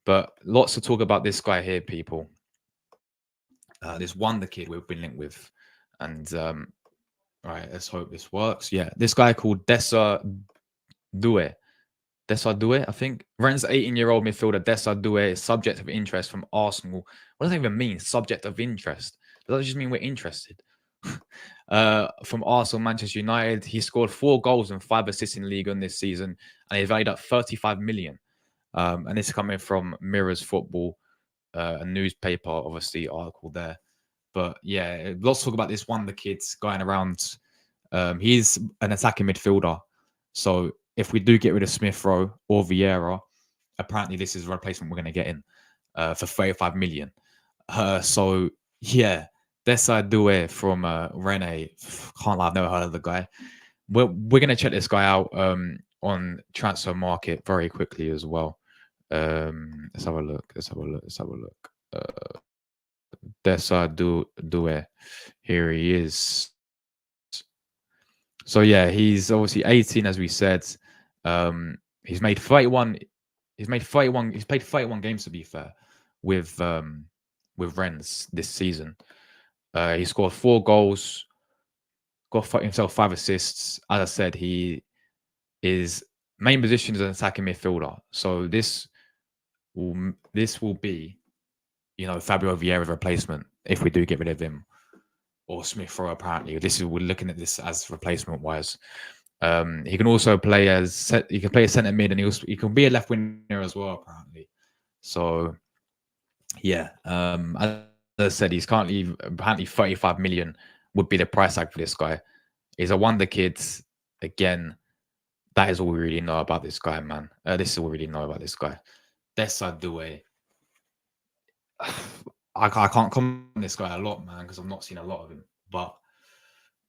but lots to talk about this guy here, people. This wonder kid we've been linked with. And, right, let's hope this works. Yeah, this guy called Dessa Due. Desardue, I think. Rennes 18-year-old midfielder Desardue is subject of interest from Arsenal. What does that even mean? Subject of interest? Does that just mean we're interested? From Arsenal, Manchester United, he scored 4 goals and 5 assists in League One this season, and he's valued at 35 million. And this is coming from Mirror's Football, a newspaper, obviously, article there. But yeah, let's talk about this wonder kid going around. He's an attacking midfielder. So if we do get rid of Smith Rowe or Vieira, apparently this is a replacement we're going to get in for 35 million. So yeah, Desardue from Rennes. Can't lie, I've never heard of the guy. We're going to check this guy out on Transfer Market very quickly as well. Let's have a look. Desardue. Here he is. So yeah, he's obviously 18, as we said. He's made 31. He's played 31 games, to be fair, with Rennes this season. He scored 4 goals, got himself 5 assists. As I said, he is main position is an attacking midfielder. So this will be, Fabio Vieira's replacement if we do get rid of him, or Smith Rowe. Apparently, we're looking at this as replacement wise. He can also play as centre mid, and he can be a left winger as well. Apparently, so yeah. As I said, he's currently apparently 35 million would be the price tag for this guy. He's a wonder kid. Again, that is all we really know about this guy, man. This is all we really know about this guy. Desardue. I can't comment on this guy a lot, man, because I've not seen a lot of him. But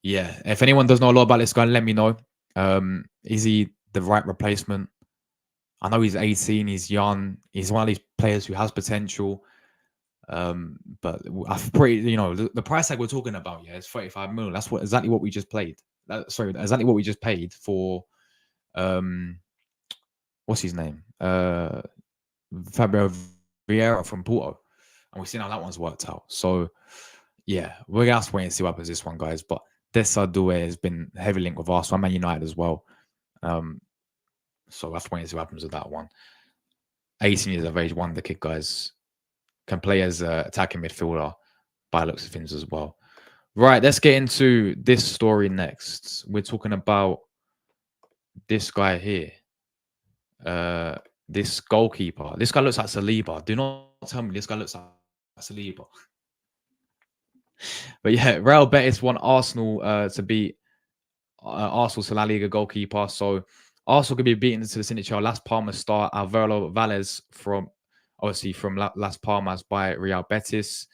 yeah, if anyone does know a lot about this guy, let me know. Is he the right replacement? I know he's 18, he's young, he's one of these players who has potential. But I've pretty, the price tag we're talking about, is 35 million. That's exactly what we just played. Exactly what we just paid for. What's his name? Fabio Vieira from Porto. And we've seen how that one's worked out. So, yeah, we're going to have to wait and see what happens with this one, guys. But Desardue has been heavily linked with Arsenal and Man United as well. So we'll have to wait and see what happens with that one. 18 years of age, wonder kid, guys. Can play as an attacking midfielder by looks of things as well. Right, let's get into this story next. We're talking about this guy here. This goalkeeper. This guy looks like Saliba. Do not tell me this guy looks like Saliba. But yeah, Real Betis want Arsenal to beat Arsenal's La Liga goalkeeper. So Arsenal could be beaten to the signature Las Palmas star Alvaro Valles from Las Palmas by Real Betis.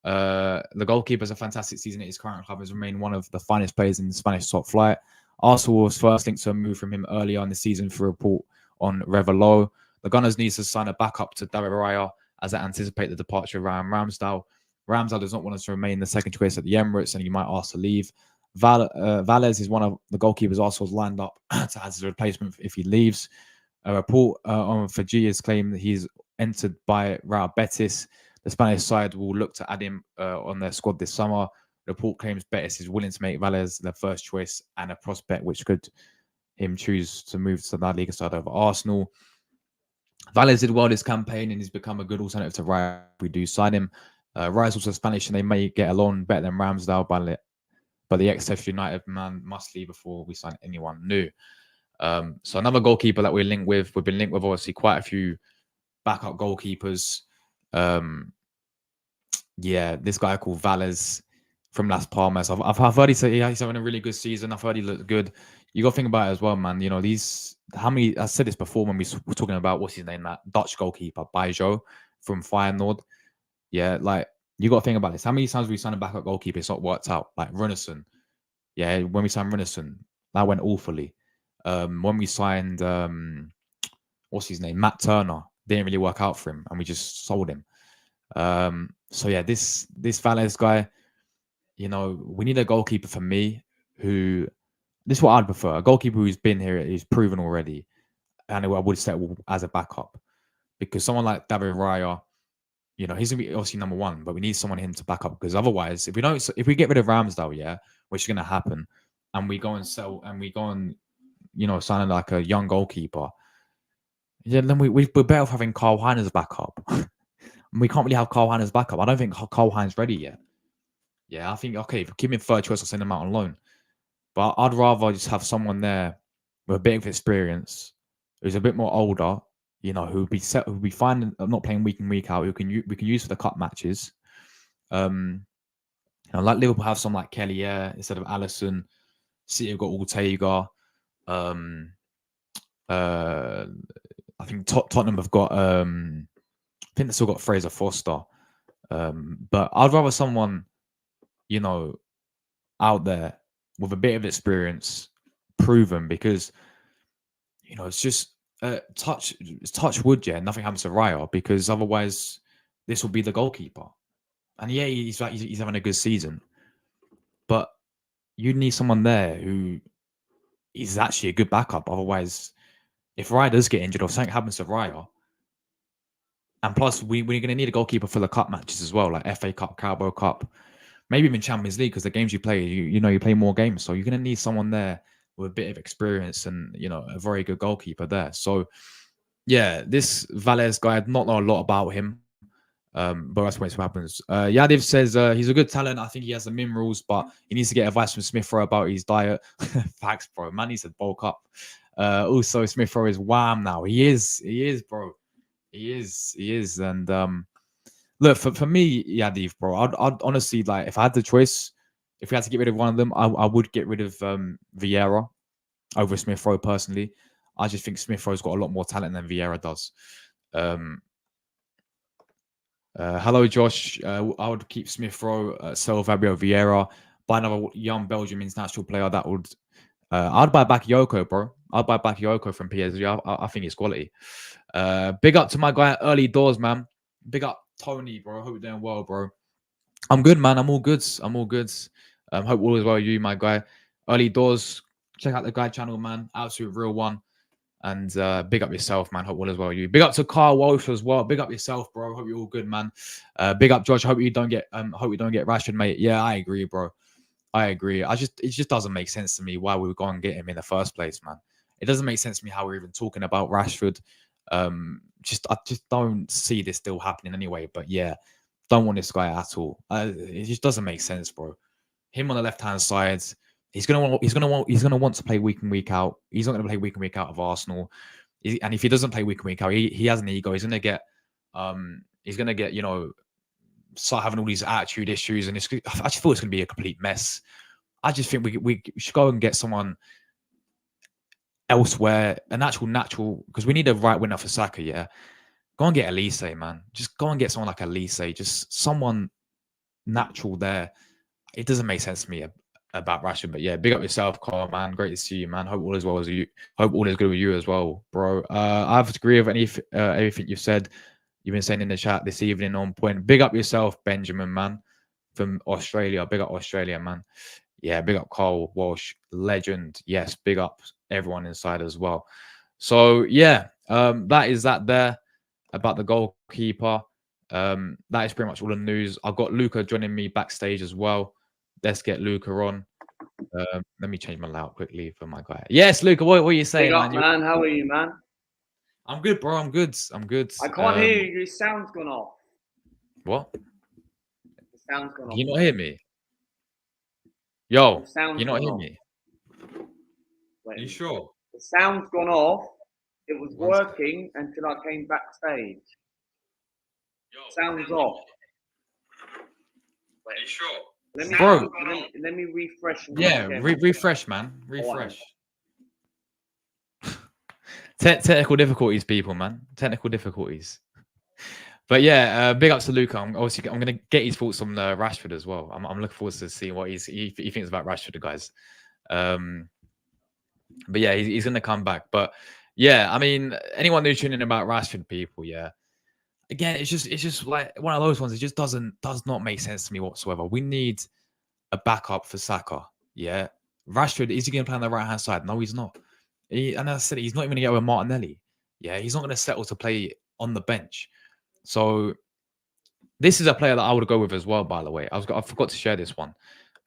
The goalkeeper has a fantastic season at his current club, has remained one of the finest players in the Spanish top flight. Arsenal was first linked to a move from him earlier in the season for a report on Revelo. The Gunners need to sign a backup to David Raya as they anticipate the departure of Ryan Ramsdale. Ramsdale does not want us to remain the second choice at the Emirates, and he might ask to leave. Valles is one of the goalkeepers Arsenal's lined up to as a replacement if he leaves. A report on Faji has claimed that he's entered by Real Betis. The Spanish side will look to add him on their squad this summer. The report claims Betis is willing to make Valles their first choice and a prospect which could him choose to move to the La Liga side over Arsenal. Valles did well this campaign and he's become a good alternative to Raya if we do sign him. Raya's also Spanish and they may get along better than Ramsdale, but the ex-Sheffield United man must leave before we sign anyone new. So another goalkeeper that we've been linked with obviously quite a few backup goalkeepers. This guy called Valles from Las Palmas. I've heard he's having a really good season. I've heard he looks good. You got to think about it as well, man. I said this before when we were talking about what's his name, that Dutch goalkeeper, Bijou from Feyenoord. Yeah, like you got to think about this. How many times we signed a backup goalkeeper, it's not worked out? Like Runnison. Yeah, when we signed Runnison, that went awfully. When we signed what's his name, Matt Turner, didn't really work out for him, and we just sold him. So yeah, this Valles guy, we need a goalkeeper for me this is what I'd prefer. A goalkeeper who's been here, who's proven already, and I would settle as a backup. Because someone like David Raya, he's gonna be obviously number one, but we need someone him to back up. Because otherwise, if we get rid of Ramsdale, which is gonna happen, and we go and sign like a young goalkeeper, Yeah, then we're better off having Carl Hines as backup. We can't really have Carl Hines as backup. I don't think Carl Hines ready yet. Yeah, I think, okay, if you give me third choice, I'll send him out on loan. But I'd rather just have someone there with a bit of experience, who's a bit more older, you know, who'd be fine not playing week in, week out, we can use for the cup matches. You know, like Liverpool have some like Kelly, instead of Allison. City have got Ortega. I think Tottenham have got I think they've still got Fraser Foster. But I'd rather someone, you know, out there with a bit of experience, proven, because, you know, it's just touch wood, yeah, nothing happens to Raya, because otherwise this will be the goalkeeper. And yeah, he's having a good season, but you need someone there who is actually a good backup. Otherwise, if Raya does get injured or something happens to Raya, and plus we're going to need a goalkeeper for the cup matches as well, like FA Cup, Carabao Cup, maybe even Champions League, because the games you play, you know, you play more games, so you're going to need someone there with a bit of experience and, you know, a very good goalkeeper there. So yeah, this Valles guy, I don't know a lot about him. But that's what happens. Yadiv says he's a good talent. I think he has the minerals, but he needs to get advice from Smith Rowe about his diet. Facts, bro. Man needs to bulk up. Also, Smith Rowe is wham now. He is, bro. He is. And look, for me, Yadiv, bro, I'd honestly, like, if I had the choice, if we had to get rid of one of them, I would get rid of Vieira over Smith Rowe personally. I just think Smith Rowe's got a lot more talent than Vieira does. Hello, Josh. I would keep Smith Rowe, sell Fabio Vieira, buy another young Belgium international player. That would. I'd buy back Yoko, bro. I'd buy back Yoko from PSG. I think it's quality. Big up to my guy Early Doors, man. Big up Tony, bro. Hope you're doing well, bro. I'm good, man. I'm all good. Hope all is well with you, my guy. Early Doors. Check out the guy channel, man. Absolute real one. And big up yourself, man. Hope all is well with you. Big up to Carl Walsh as well. Big up yourself, bro. Hope you're all good, man. Big up Josh. Hope you don't get Rashford, mate. Yeah, I agree, bro. I agree. It just doesn't make sense to me why we would go and get him in the first place, man. It doesn't make sense to me how we're even talking about Rashford. I just don't see this still happening anyway. But yeah, don't want this guy at all. It just doesn't make sense, bro. Him on the left-hand side. He's gonna want to play week in, week out. He's not gonna play week in, week out of Arsenal. And if he doesn't play week in, week out, he has an ego. He's gonna get you know, start having all these attitude issues, and I just feel it's gonna be a complete mess. I just think we should go and get someone elsewhere, an actual natural, because we need a right winger for Saka. Yeah, go and get Elise, man. Just go and get someone like Elise, just someone natural there. It doesn't make sense to me about Rashford, but yeah, big up yourself, Carl, man. Great to see you, man. Hope all is well as you. Hope all is good with you as well, bro. I have to agree with everything you said. You've been saying in the chat this evening. On point. Big up yourself, Benjamin, man, from Australia. Big up Australia, man. Yeah, big up Carl Walsh, legend. Yes, big up everyone inside as well. So yeah, that is that there about the goalkeeper. That is pretty much all the news. I've got Luca joining me backstage as well. Let's get Luca on. Let me change my layout quickly for my guy. Yes, Luca, what are you saying, man? Man, how are you, man? I'm good, bro. I'm good. I can't hear you. Your sound's gone off. What? The sound's gone off. You not hear me? Yo, you not hear me? Wait, are you sure? The sound's gone off. It was working until I came backstage. Yo, sound's off. Wait, are you sure? Let me refresh. Yeah, refresh, man. Refresh. Technical difficulties, people, man. Technical difficulties. But yeah, big ups to Luca. I'm going to get his thoughts on Rashford as well. I'm looking forward to seeing what he thinks about Rashford, guys. But yeah, he's going to come back. But yeah, I mean, anyone who's tuning in about Rashford, people, yeah. Again, it's just like one of those ones. It just does not make sense to me whatsoever. We need a backup for Saka. Yeah, Rashford, is he going to play on the right hand side? No, he's not. And as I said, he's not even going to get with Martinelli. Yeah, he's not going to settle to play on the bench. So this is a player that I would go with as well. By the way, I forgot to share this one,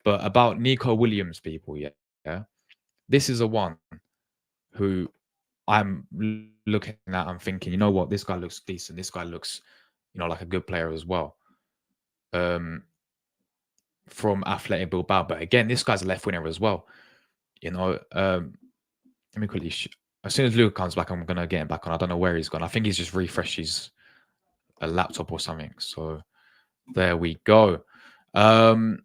but about Nico Williams, people. Yeah, this is a one who I'm looking at, I'm thinking, you know what, this guy looks decent. This guy looks, like a good player as well. From Athletic Bilbao, but again, this guy's a left winger as well. Let me quickly. As soon as Luca comes back, I'm gonna get him back on. I don't know where he's gone. I think he's just refreshed his a laptop or something. So there we go. So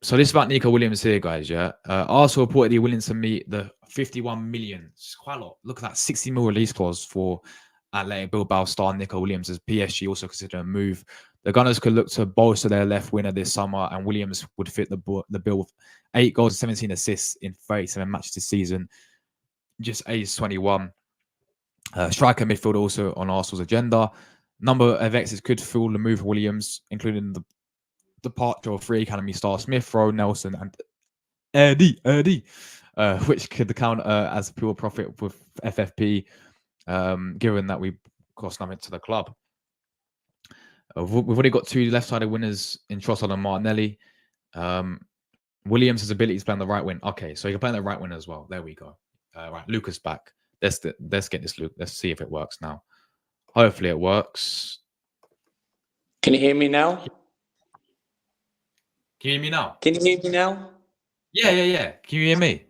this is about Nico Williams here, guys. Yeah. Arsenal reportedly willing to meet the 51 million. It's quite a lot. Look at that, 60 mil release clause for Athletic Bilbao star Nico Williams, as PSG also consider a move. The Gunners could look to bolster their left winger this summer, and Williams would fit the bill with 8 goals and 17 assists in 37 matches this season. Just age 21. Striker midfield also on Arsenal's agenda. Number of exits could fuel the move for Williams, including the departure of 3 academy stars Smith Rowe, Nelson, and Eddie, which could count as pure profit with FFP, given that we cost nothing to the club. We've already got 2 left-sided winners in Trossard and Martinelli. Williams' ability to play on the right wing. Okay, so he can play on the right wing as well. There we go. Right, Luca's back. Let's get this, Luke. Let's see if it works now. Hopefully it works. Can you hear me now? Can you hear me now? Can you hear me now? Yeah. Can you hear me?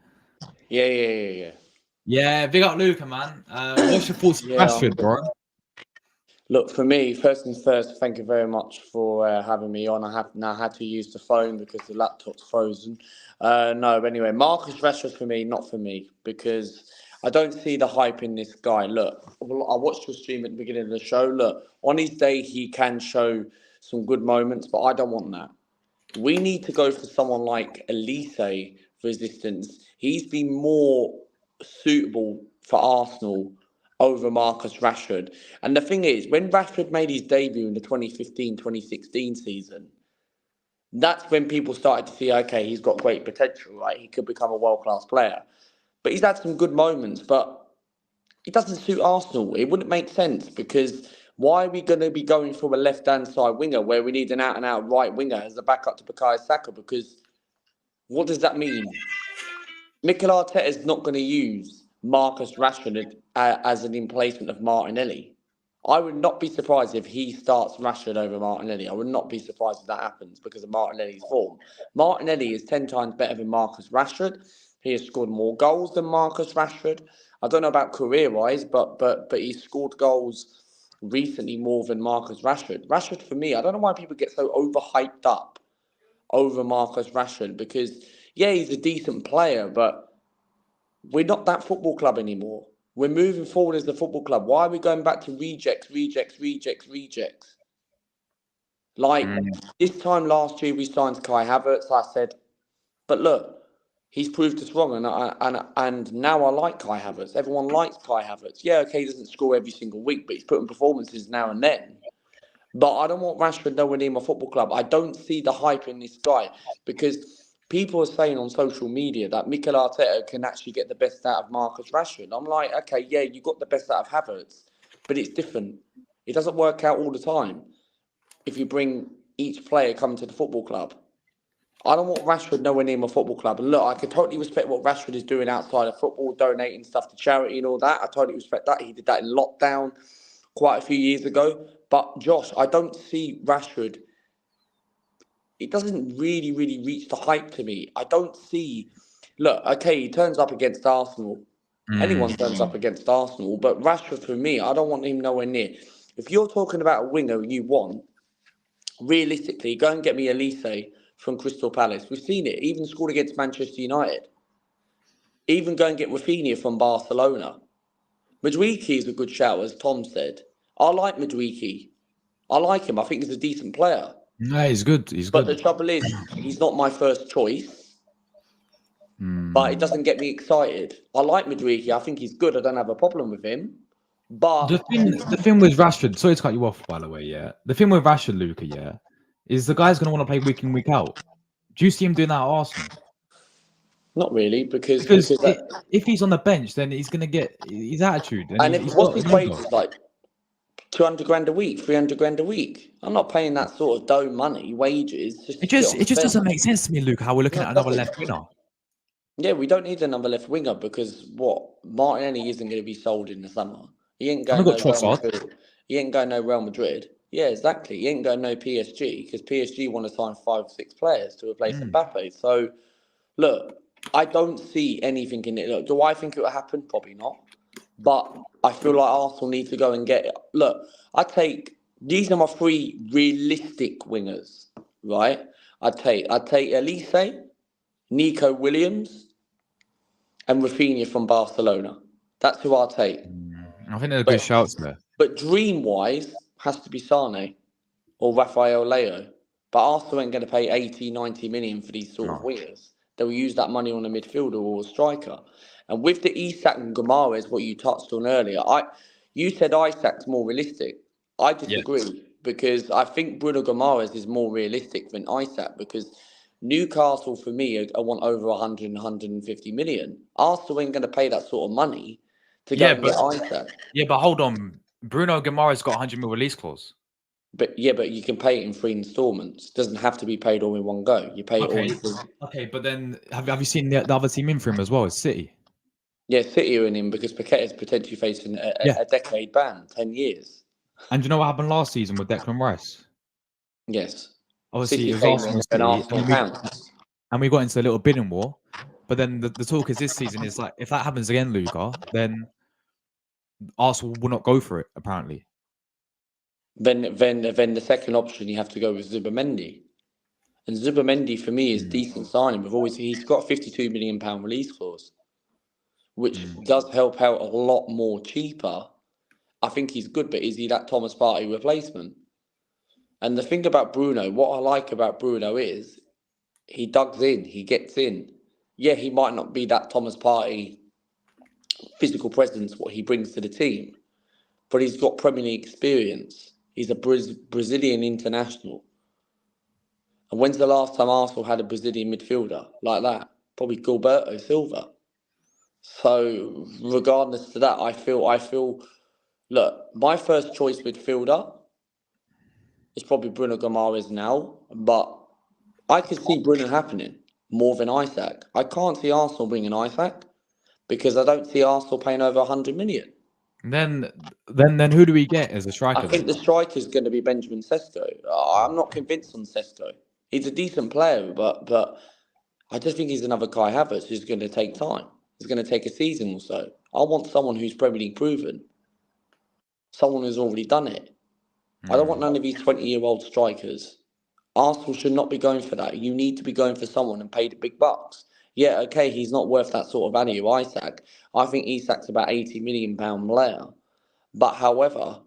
Yeah. Yeah, big up Luca, man. What's your thoughts on Rashford, bro? Look, for me, first things first, thank you very much for having me on. I have now had to use the phone because the laptop's frozen. But anyway, Marcus Rashford for me, not for me, because I don't see the hype in this guy. Look, I watched your stream at the beginning of the show. Look, on his day, he can show some good moments, but I don't want that. We need to go for someone like Elise for resistance. He's been more suitable for Arsenal over Marcus Rashford. And the thing is, when Rashford made his debut in the 2015-2016 season, that's when people started to see, okay, he's got great potential, right? He could become a world-class player. But he's had some good moments, but it doesn't suit Arsenal. It wouldn't make sense, because why are we going to be going for a left-hand side winger where we need an out-and-out right winger as a backup to Bukayo Saka? Because what does that mean? Mikel Arteta is not going to use Marcus Rashford as an emplacement of Martinelli. I would not be surprised if he starts Rashford over Martinelli. I would not be surprised if that happens because of Martinelli's form. Martinelli is 10 times better than Marcus Rashford. He has scored more goals than Marcus Rashford. I don't know about career-wise, but he's scored goals recently more than Marcus Rashford. Rashford, for me, I don't know why people get so overhyped up over Marcus Rashford, because, yeah, he's a decent player, but we're not that football club anymore. We're moving forward as the football club. Why are we going back to rejects? Like, this time last year, we signed Kai Havertz. I said, but look, he's proved us wrong. And now I like Kai Havertz. Everyone likes Kai Havertz. Yeah, okay, he doesn't score every single week, but he's putting performances now and then. But I don't want Rashford nowhere near my football club. I don't see the hype in this guy, because people are saying on social media that Mikel Arteta can actually get the best out of Marcus Rashford. I'm like, okay, yeah, you got the best out of Havertz, but it's different. It doesn't work out all the time if you bring each player coming to the football club. I don't want Rashford nowhere near my football club. And look, I can totally respect what Rashford is doing outside of football, donating stuff to charity and all that. I totally respect that. He did that in lockdown quite a few years ago. But Josh, I don't see Rashford. It doesn't really reach the hype to me. I don't see. Look, okay, he turns up against Arsenal. Anyone turns up against Arsenal, but Rashford, for me, I don't want him nowhere near. If you're talking about a winger you want, realistically, go and get me Elise from Crystal Palace. We've seen it. Even scored against Manchester United. Even go and get Rafinha from Barcelona. Madueke is a good shout, as Tom said. I like Madueke. I like him. I think he's a decent player. No, he's good. But the trouble is, he's not my first choice. But it doesn't get me excited. I like Madueke. I think he's good. I don't have a problem with him. But the thing with Rashford, sorry to cut you off, by the way, yeah. The thing with Rashford, Luca, yeah, is the guy's going to want to play week in, week out. Do you see him doing that at Arsenal? Not really, because if he's on the bench, then he's going to get his attitude. And what's his wages like? 200 grand a week, 300 grand a week. I'm not paying that sort of dough money, wages. It just doesn't make sense to me, Luke, how we're looking at another left winger. Yeah, we don't need another left winger because Martinelli isn't going to be sold in the summer. He ain't And we going got no Real Trossard. Madrid. He ain't going no Real Madrid. Yeah, exactly. He ain't going no PSG because PSG want to sign 5, 6 players to replace Mm. Mbappe. So look, I don't see anything in it. Look, do I think it will happen? Probably not. But I feel like Arsenal need to go and get it. Look, these are my 3 realistic wingers, right? I'd take Elise, Nico Williams, and Rafinha from Barcelona. That's who I'll take. I think they're good But shouts there. but dream wise has to be Sane or Rafael Leo. But Arsenal ain't going to pay 80, 90 million for these sort of No. wingers. They'll use that money on a midfielder or a striker. And with the Isak and Guimarães, what you touched on earlier, you said Isak's more realistic. I Yeah. disagree because I think Bruno Guimarães is more realistic than Isak because Newcastle, for me, I want over 100, 150 million. Arsenal ain't going to pay that sort of money to go Yeah, and get Isak. but hold on. Bruno Guimarães got 100 mil release clause. But yeah, but you can pay it in 3 installments. It doesn't have to be paid all in one go. You pay it all Okay. in 3. Okay, but then have you seen the other team in for him as well? It's City. Yeah, City are in him because Paqueta's potentially facing Yeah. a decade ban, 10 years. And do you know what happened last season with Declan Rice? Yes. Obviously, City it was came in Arsenal and City, Arsenal pounced. and we got into a little bidding war. But then the talk is this season is like, if that happens again, Luca, then Arsenal will not go for it, apparently. Then the second option you have to go with Zubimendi. And Zubimendi for me is decent signing. He's got a £52 million release clause, which does help out a lot more cheaper. I think he's good, but is he that Thomas Partey replacement? And the thing about Bruno, what I like about Bruno is he digs in, he gets in. Yeah, he might not be that Thomas Partey physical presence, what he brings to the team, but he's got Premier League experience. He's a Brazilian international. And when's the last time Arsenal had a Brazilian midfielder like that? Probably Gilberto Silva. So regardless to that, I feel. Look, my first choice midfielder is probably Bruno Guimarães now, but I could see Bruno happening more than Isaac. I can't see Arsenal bringing Isaac because I don't see Arsenal paying over 100 million. Then who do we get as a I striker think then? the striker is going to be Benjamin Sesko. I'm not convinced on Sesko. He's a decent player, but I just think he's another Kai Havertz who's going to take time. It's going to take a season or so. I want someone who's Premier League proven, someone who's already done it. I don't want none of these 20-year-old strikers. Arsenal should not be going for that. You need to be going for someone and pay the big bucks. Yeah, okay, he's not worth that sort of value, Isak. I think Isak's about £80 million player. But however,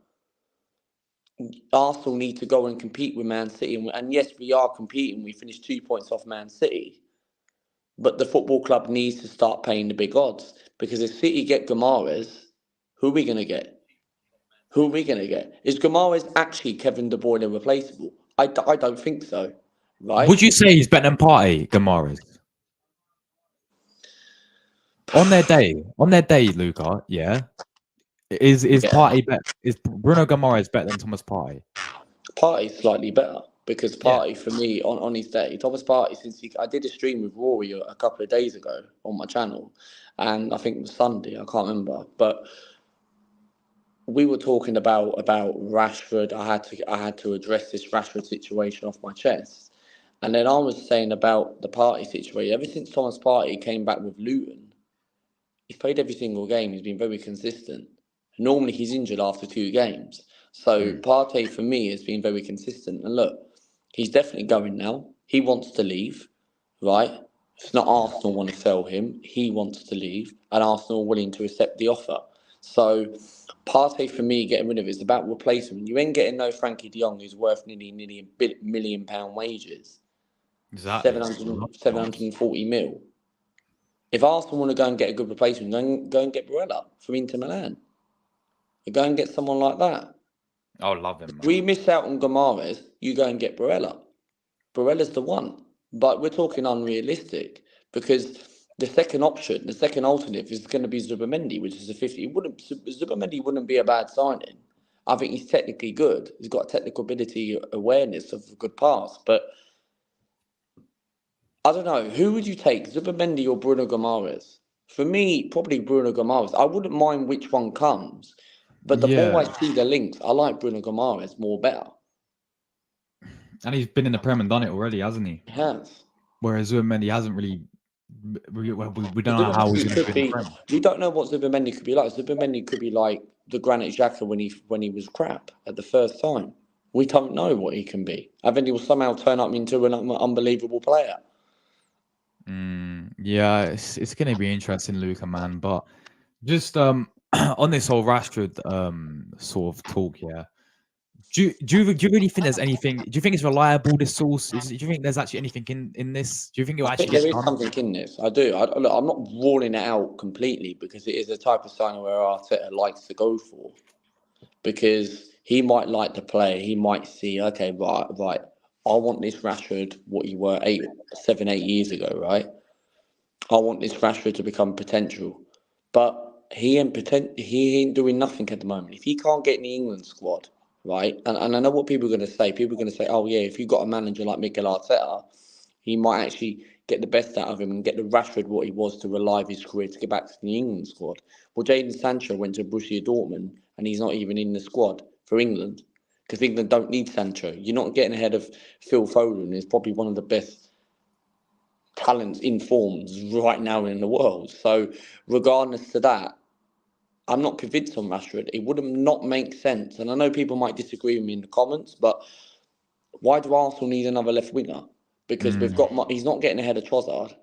Arsenal need to go and compete with Man City. And yes, we are competing. We finished 2 points off Man City. But the football club needs to start paying the big odds. Because if City get Guimarães, who are we going to get? Who are we going to get? Is Guimarães actually Kevin De Bruyne replaceable? I don't think so. Right? Would you say he's better than Partey, Guimarães? On their day, Luca, yeah. Is Yeah. Partey better? Is Bruno Guimarães better than Thomas Partey? Partey's slightly better because Yeah. Partey for me on his day, Thomas Partey I did a stream with Rory a couple of days ago on my channel, and I think it was Sunday, I can't remember, but we were talking about Rashford. I had to address this Rashford situation off my chest, and then I was saying about the Partey situation. Ever since Thomas Partey came back with Luton, he's played every single game. He's been very consistent. Normally, he's injured after 2 games. So Partey, for me, has been very consistent. And look, he's definitely going now. He wants to leave, right? It's not Arsenal want to sell him. He wants to leave, and Arsenal are willing to accept the offer. So Partey, for me, getting rid of it is about replacement. You ain't getting no Frankie de Jong who's worth nearly £1 million wages. Exactly. 740 mil. If Arsenal want to go and get a good replacement, then go and get Barella from Inter Milan. You go and get someone like that. I love him, If man. we miss out on Guimarães, you go and get Barella. Barella's the one. But we're talking unrealistic because the second option, the second alternative is going to be Zubimendi, which is a 50. Zubimendi wouldn't be a bad signing. I think he's technically good. He's got technical ability, awareness of a good pass. But I don't know. Who would you take, Zubimendi or Bruno Guimarães? For me, probably Bruno Guimarães. I wouldn't mind which one comes, but the more I Yeah, see the links, I like Bruno Guimarães more better. and he's been in the Prem and done it already, hasn't he? He has. Whereas Zubimendi hasn't really. We don't know how he's Zubimendi going to could do in the be. Prem. We don't know what Zubimendi could be like. Zubimendi could be like the Granit Xhaka when he was crap at the first time. We don't know what he can be. I think he will somehow turn up into an unbelievable player. Yeah, it's going to be interesting, Luca, man. But just on this whole Rashford sort of talk, yeah. Do you really think there's anything? Do you think it's reliable? This source? Do you think there's actually anything in this? Do you think it'll I think actually there get is done? something in this. I do. Look, I'm not ruling it out completely because it is a type of signing where Arteta likes to go for. Because he might like the player. He might see, okay, right. I want this Rashford, what you were 7, 8 years ago, right? I want this Rashford to become potential. But he ain't doing nothing at the moment. If he can't get in the England squad, right? And I know what people are going to say. People are going to say, oh, yeah, if you've got a manager like Mikel Arteta, he might actually get the best out of him and get the Rashford what he was to relive his career to get back to the England squad. Well, Jadon Sancho went to Borussia Dortmund and he's not even in the squad for England because England don't need Sancho. You're not getting ahead of Phil Foden, who's probably one of the best talents in forms right now in the world. So regardless to that, I'm not convinced on Rashford. It would not make sense. And I know people might disagree with me in the comments, but why do Arsenal need another left winger? Because he's not getting ahead of Trossard.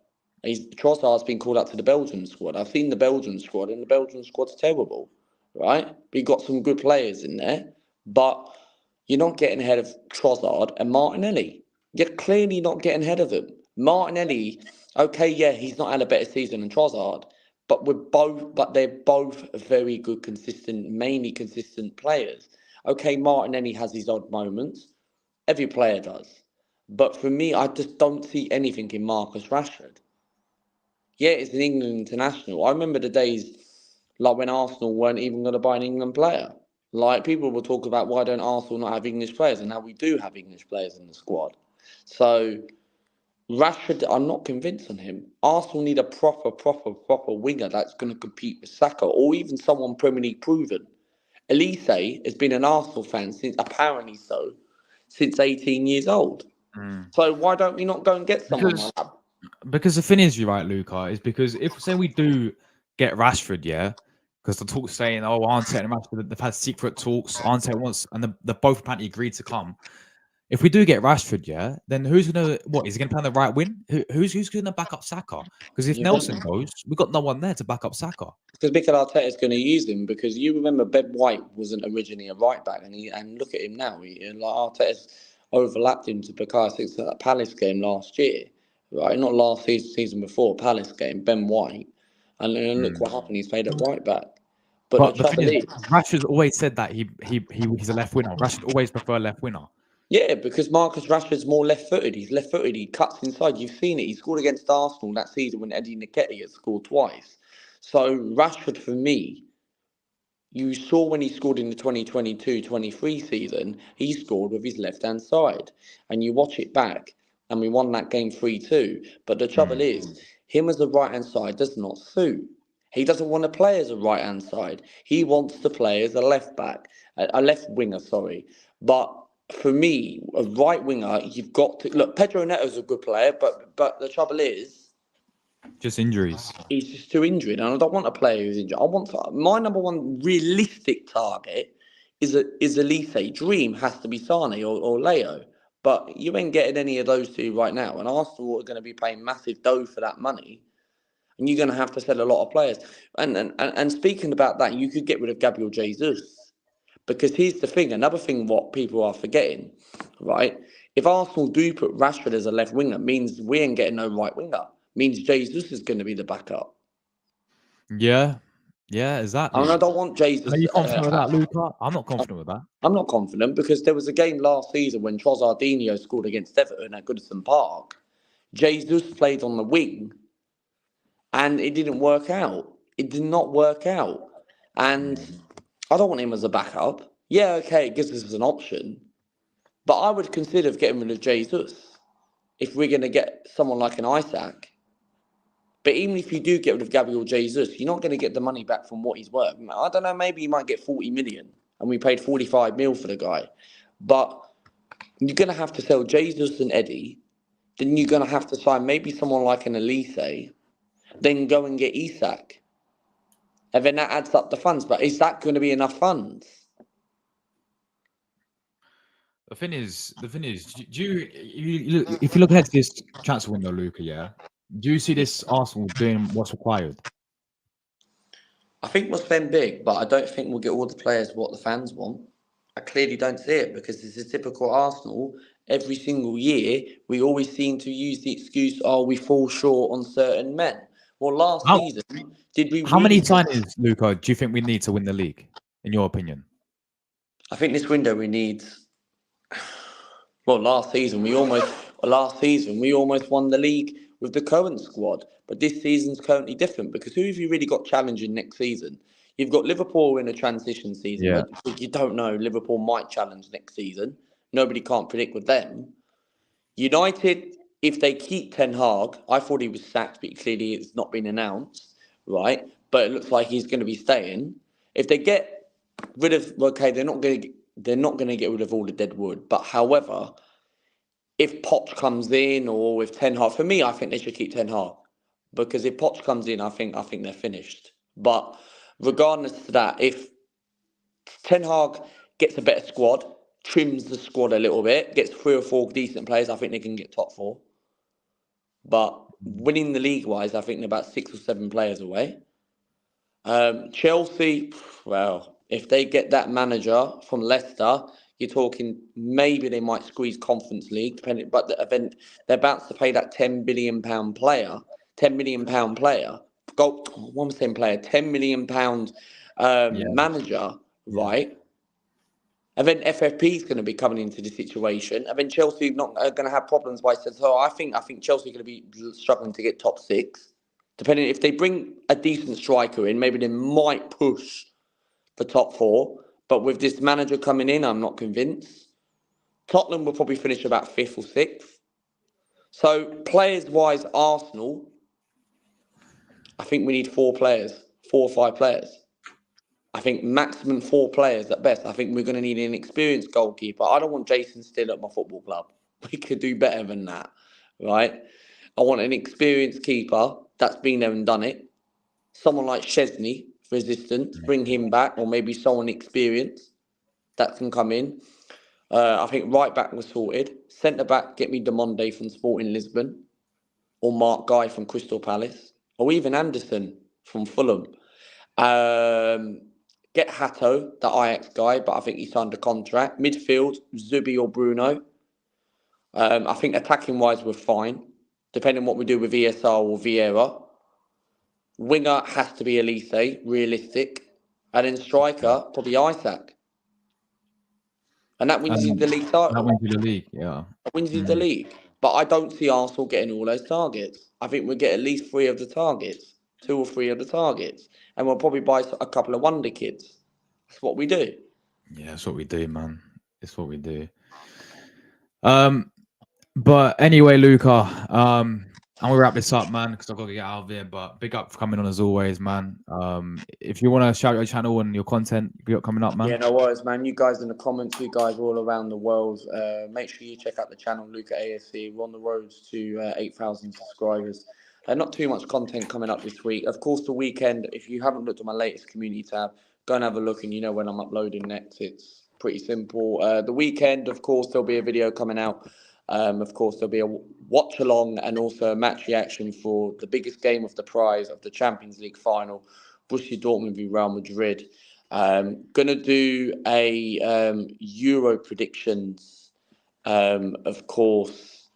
Trossard's been called up to the Belgian squad. I've seen the Belgian squad, and the Belgian squad's terrible, right? But you've got some good players in there, but you're not getting ahead of Trossard and Martinelli. You're clearly not getting ahead of them. Martinelli, okay, yeah, he's not had a better season than Trossard, but they're both very good, mainly consistent players. Okay, Martinelli has his odd moments. Every player does. But for me, I just don't see anything in Marcus Rashford. Yeah, it's an England international. I remember the days like when Arsenal weren't even going to buy an England player. Like people will talk about why don't Arsenal not have English players, and now we do have English players in the squad. So Rashford, I'm not convinced on him. Arsenal need a proper winger that's going to compete with Saka or even someone Premier League proven. Elise has been an Arsenal fan since 18 years old. So why don't we not go and get someone like that? Because the thing is, you're right, Luca, is because if say we do get Rashford, yeah, because the talk's saying, oh, Arteta and Rashford, they've had secret talks. Arteta wants, and they both apparently agreed to come. If we do get Rashford, yeah, then who's gonna what? Is he gonna play on the right wing? Who's gonna back up Saka? Because if You Nelson don't. goes, we've got no one there to back up Saka. Because Mikel Arteta is going to use him because you remember Ben White wasn't originally a right back and look at him now. Arteta's overlapped him to Bukayo Saka at that Palace game last year, right? Not last season before Palace game. Ben White, and then look what happened. He's played at right back. But the But the thing trouble is, is, Rashford's always said that he's a left winner. Rashford always prefer left winner. yeah, because Marcus Rashford's more left-footed. He's left-footed. He cuts inside. You've seen it. He scored against Arsenal that season when Eddie Nketiah scored twice. So Rashford, for me, you saw when he scored in the 2022-23 season, he scored with his left-hand side. And you watch it back, and we won that game 3-2. But the trouble is, him as a right-hand side does not suit. He doesn't want to play as a right-hand side. He wants to play as a left-back, a left winger, sorry. But for me, a right winger, you've got to... Look, Pedro Neto's a good player, but the trouble is, Just injuries. he's just too injured, and I don't want a player who's injured. My number one realistic target is Elise. Dream has to be Sane or Leo, but you ain't getting any of those two right now. And Arsenal are going to be paying massive dough for that money, and you're going to have to sell a lot of players. And speaking about that, you could get rid of Gabriel Jesus because here's the thing. Another thing, what people are forgetting, right? If Arsenal do put Rashford as a left winger, means we ain't getting no right winger. Means Jesus is going to be the backup. Yeah, exactly. And I don't want Jesus. Are you confident with that, Luca? I'm not confident with that. I'm not confident because there was a game last season when Trossardinho scored against Everton at Goodison Park. Jesus played on the wing and it didn't work out. It did not work out. And I don't want him as a backup. Yeah, okay, it gives us an option. But I would consider getting rid of Jesus. if we're going to get someone like an Isaac. But even if you do get rid of Gabriel Jesus, you're not going to get the money back from what he's worth. I don't know, maybe you might get 40 million and we paid 45 mil for the guy. But you're going to have to sell Jesus and Eddie. Then you're going to have to sign maybe someone like an Elise. Then go and get Isak. And then that adds up the funds. But is that going to be enough funds? The thing is, do you if you look ahead to this transfer window, Luca, yeah, do you see this Arsenal doing what's required? I think we'll spend big, but I don't think we'll get all the players what the fans want. I clearly don't see it because it's a typical Arsenal. Every single year, we always seem to use the excuse, "Oh, we fall short on certain men." Well, last How, season, did we? how many Really signings, Luca, do you think we need to win the league, in your opinion? I think this window we need. Well, last season we almost won the league with the current squad, but this season's currently different because who have you really got challenging next season? You've got Liverpool in a transition season, Yeah. but you don't know. Liverpool might challenge next season. Nobody can't predict with them. United, if they keep Ten Hag, I thought he was sacked, but clearly it's not been announced, right? But it looks like he's going to be staying. If they get rid of, okay, they're not going to get rid of all the dead wood. But however, if Poch comes in or with Ten Hag, for me, I think they should keep Ten Hag because if Poch comes in, I think they're finished. But regardless of that, if Ten Hag gets a better squad, trims the squad a little bit, gets 3 or 4 decent players, I think they can get top 4. But winning the league wise, I think they're about 6 or 7 players away. Chelsea, well, if they get that manager from Leicester, you're talking maybe they might squeeze Conference League, depending. But the event they're about to pay that £10 billion player, £10 million player, one percent player, £10 million manager, right? And then FFP is going to be coming into the situation, and then Chelsea not going to have problems. By so I think Chelsea are going to be struggling to get top 6. Depending if they bring a decent striker in, maybe they might push for top 4. But with this manager coming in, I'm not convinced. Tottenham will probably finish about 5th or 6th. So players-wise, Arsenal, I think we need 4 or 5 players. I think maximum 4 players at best. I think we're going to need an experienced goalkeeper. I don't want Jason Still at my football club. We could do better than that, right? I want an experienced keeper that's been there and done it. Someone like Chesney, resistance, bring him back, or maybe someone experienced that can come in. I think right back was sorted. Centre back, get me Demonde from Sporting Lisbon, or Mark Guy from Crystal Palace, or even Anderson from Fulham. Get Hato, the Ajax guy, but I think he signed a contract. Midfield, Zubi or Bruno. I think attacking wise, we're fine, depending on what we do with ESR or Vieira. Winger has to be Elise, realistic. And then striker, probably Isaac. And that wins you the league title. That wins you the league, yeah. That wins you the league. But I don't see Arsenal getting all those targets. I think we'll get at least 3 of the targets. 2 or 3 of the targets. And we'll probably buy a couple of wonder kids. That's what we do. Yeah, that's what we do, man. It's what we do. But anyway, Luca, I'm gonna wrap this up, man, because I've got to get out of here. But big up for coming on as always, man. If you want to shout your channel and your content you got coming up, man. Yeah, no worries, man. You guys in the comments, you guys all around the world, make sure you check out the channel, Luca ASC. We're on the road to 8,000 subscribers. Not too much content coming up this week. Of course, the weekend, if you haven't looked at my latest community tab, go and have a look and you know when I'm uploading next. It's pretty simple. The weekend, of course, there'll be a video coming out. Of course, there'll be a watch along and also a match reaction for the biggest game of the prize of the Champions League final, Borussia Dortmund v Real Madrid. Gonna do a Euro predictions, of course,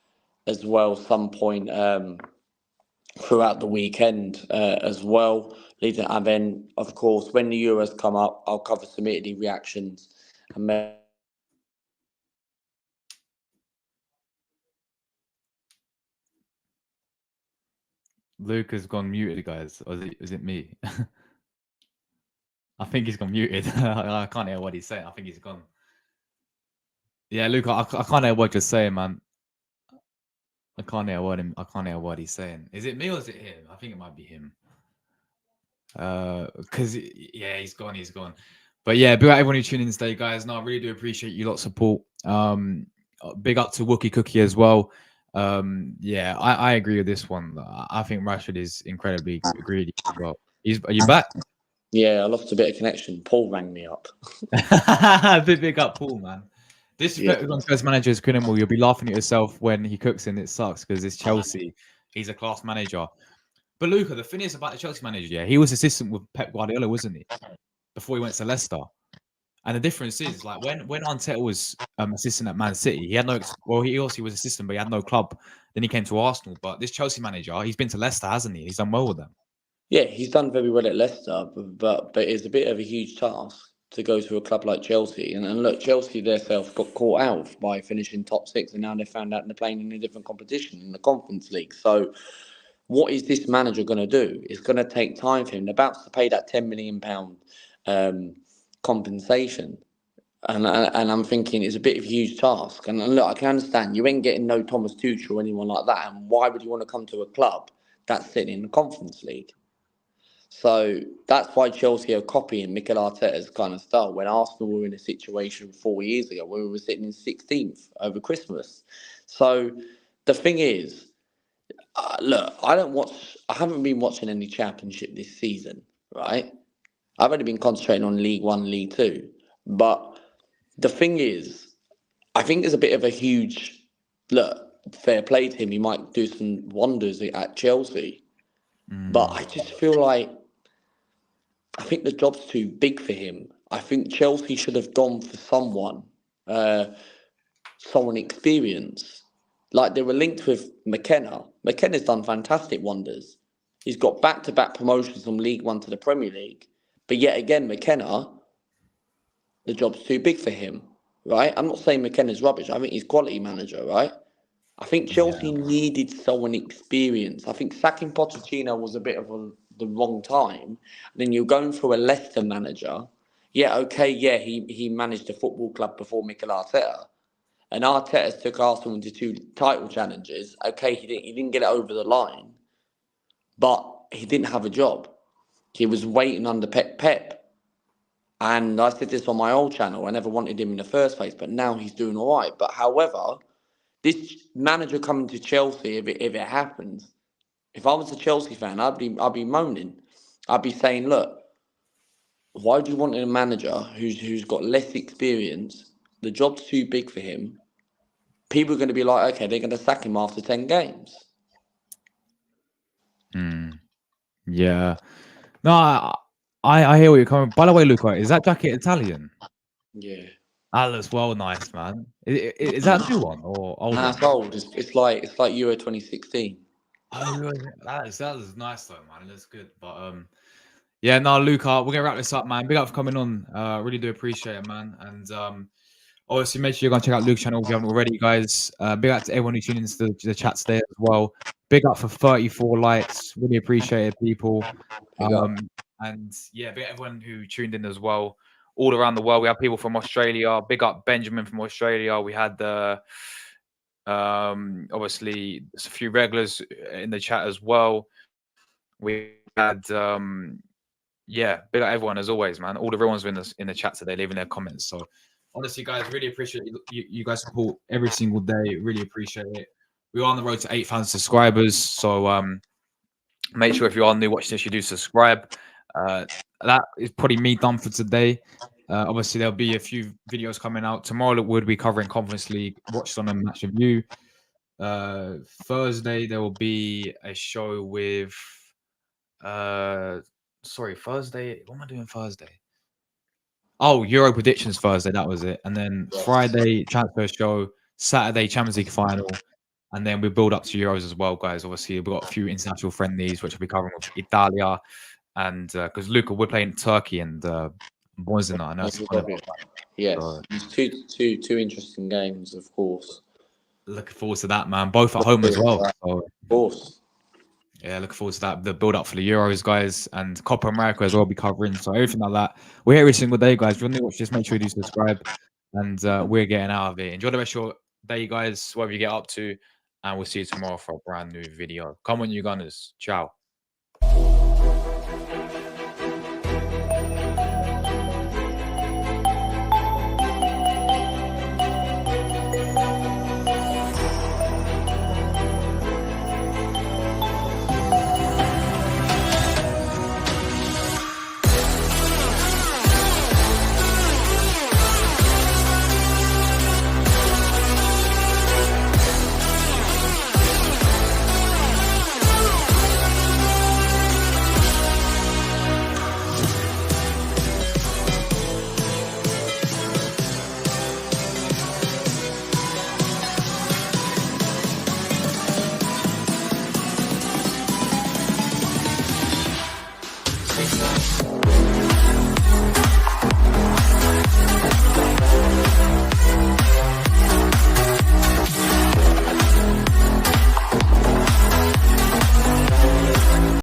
as well, some point throughout the weekend as well. And then, of course, when the Euros come up, I'll cover some Italy reactions and Luke has gone muted, guys. Or is it me? I think he's gone muted. I can't hear what he's saying. I think he's gone. Yeah, Luke, I can't hear what you're saying, man. I can't hear a word. I can't hear a word he's saying. Is it me or is it him? I think it might be him. Because yeah, he's gone. He's gone. But yeah, big up everyone who tuned in today, guys. No, I really do appreciate you lot support. Big up to Wookie Cookie as well. Yeah, I agree with this one. I think Rashford is incredibly greedy as well. Are you back? Yeah, I lost a bit of connection. Paul rang me up. Big up Paul, man. Disrespect on first manager is criminal. You'll be laughing at yourself when he cooks and it sucks because it's Chelsea. He's a class manager. But Luca, the thing is about the Chelsea manager, yeah, he was assistant with Pep Guardiola, wasn't he? Before he went to Leicester. And the difference is, like, when Arteta was assistant at Man City, he had no. Well, he also was assistant, but he had no club. Then he came to Arsenal. But this Chelsea manager, he's been to Leicester, hasn't he? He's done well with them. Yeah, he's done very well at Leicester, but it's a bit of a huge task to go to a club like Chelsea. And look, Chelsea themselves got caught out by finishing top 6, and now they found out they're playing in a different competition in the Conference League. So, what is this manager going to do? It's going to take time for him. They're about to pay that £10 million compensation. And I'm thinking it's a bit of a huge task. And look, I can understand you ain't getting no Thomas Tuchel or anyone like that. And why would you want to come to a club that's sitting in the Conference League? So that's why Chelsea are copying Mikel Arteta's kind of style when Arsenal were in a situation 4 years ago where we were sitting in 16th over Christmas. So the thing is, look, I haven't been watching any Championship this season, right? I've only been concentrating on League One, League Two. But the thing is, I think there's a bit of a huge, look, fair play to him. He might do some wonders at Chelsea. But I just feel like, I think the job's too big for him. I think Chelsea should have gone for someone experienced. Like they were linked with McKenna. McKenna's done fantastic wonders. He's got back-to-back promotions from League One to the Premier League. But yet again, McKenna, the job's too big for him, right? I'm not saying McKenna's rubbish. I think he's quality manager, right? I think Chelsea needed someone experienced. I think sacking Pochettino was a bit of the wrong time. And then you're going for a Leicester manager. Yeah, okay, yeah, he managed a football club before Mikel Arteta. And Arteta's took Arsenal into 2 title challenges. Okay, he didn't get it over the line. But he didn't have a job. He was waiting under Pep. And I said this on my old channel. I never wanted him in the first place, but now he's doing all right. But however, this manager coming to Chelsea, if it happens, if I was a Chelsea fan, I'd be moaning. I'd be saying, look, why do you want a manager who's got less experience? The job's too big for him. People are going to be like, okay, they're going to sack him after 10 games. Yeah. No, I hear what you're coming. By the way, Luca, is that jacket Italian? Yeah. That looks well nice, man. Is that a new one or old? Nah, it's old. It's like Euro 2016. Oh, that is nice though, man. It looks good. But yeah, no, Luca, we're gonna wrap this up, man. Big up for coming on. Really do appreciate it, man. And obviously, make sure you're gonna check out Luke's channel if you haven't already, guys. Big up to everyone who tuned into the chat today as well. Big up for 34 likes. Really appreciate it, people. And yeah, big up everyone who tuned in as well. All around the world, we have people from Australia. Big up Benjamin from Australia. We had obviously there's a few regulars in the chat as well. We had yeah, big up everyone as always, man. All the real ones in the chat today, leaving their comments. So honestly, guys, really appreciate you guys support every single day. Really appreciate it. We are on the road to 8,000 subscribers. So make sure if you are new watching this, you do subscribe. That is probably me done for today. Obviously, there'll be a few videos coming out. Tomorrow we'll be covering Conference League, watch on a match review. Thursday, there will be a show with... Thursday. What am I doing Thursday? Oh, Euro predictions Thursday. That was it. And then Friday, transfer show. Saturday, Champions League final. And then we build up to Euros as well, guys. Obviously, we've got a few international friendlies, which we'll be covering with Italia. And because Luca, we're playing Turkey and Bosnia. I know it's yes, two interesting games, of course. Looking forward to that, man. Both at home as well. So, of course. Yeah, looking forward to that. The build up for the Euros, guys, and Copa America as well. Be covering, so everything like that. We're here every single day, guys. If you want to watch this, make sure you do subscribe, and we're getting out of it. Enjoy the rest of your day, guys. Whatever you get up to, And we'll see you tomorrow for a brand new video. Come on, you Gunners. Ciao.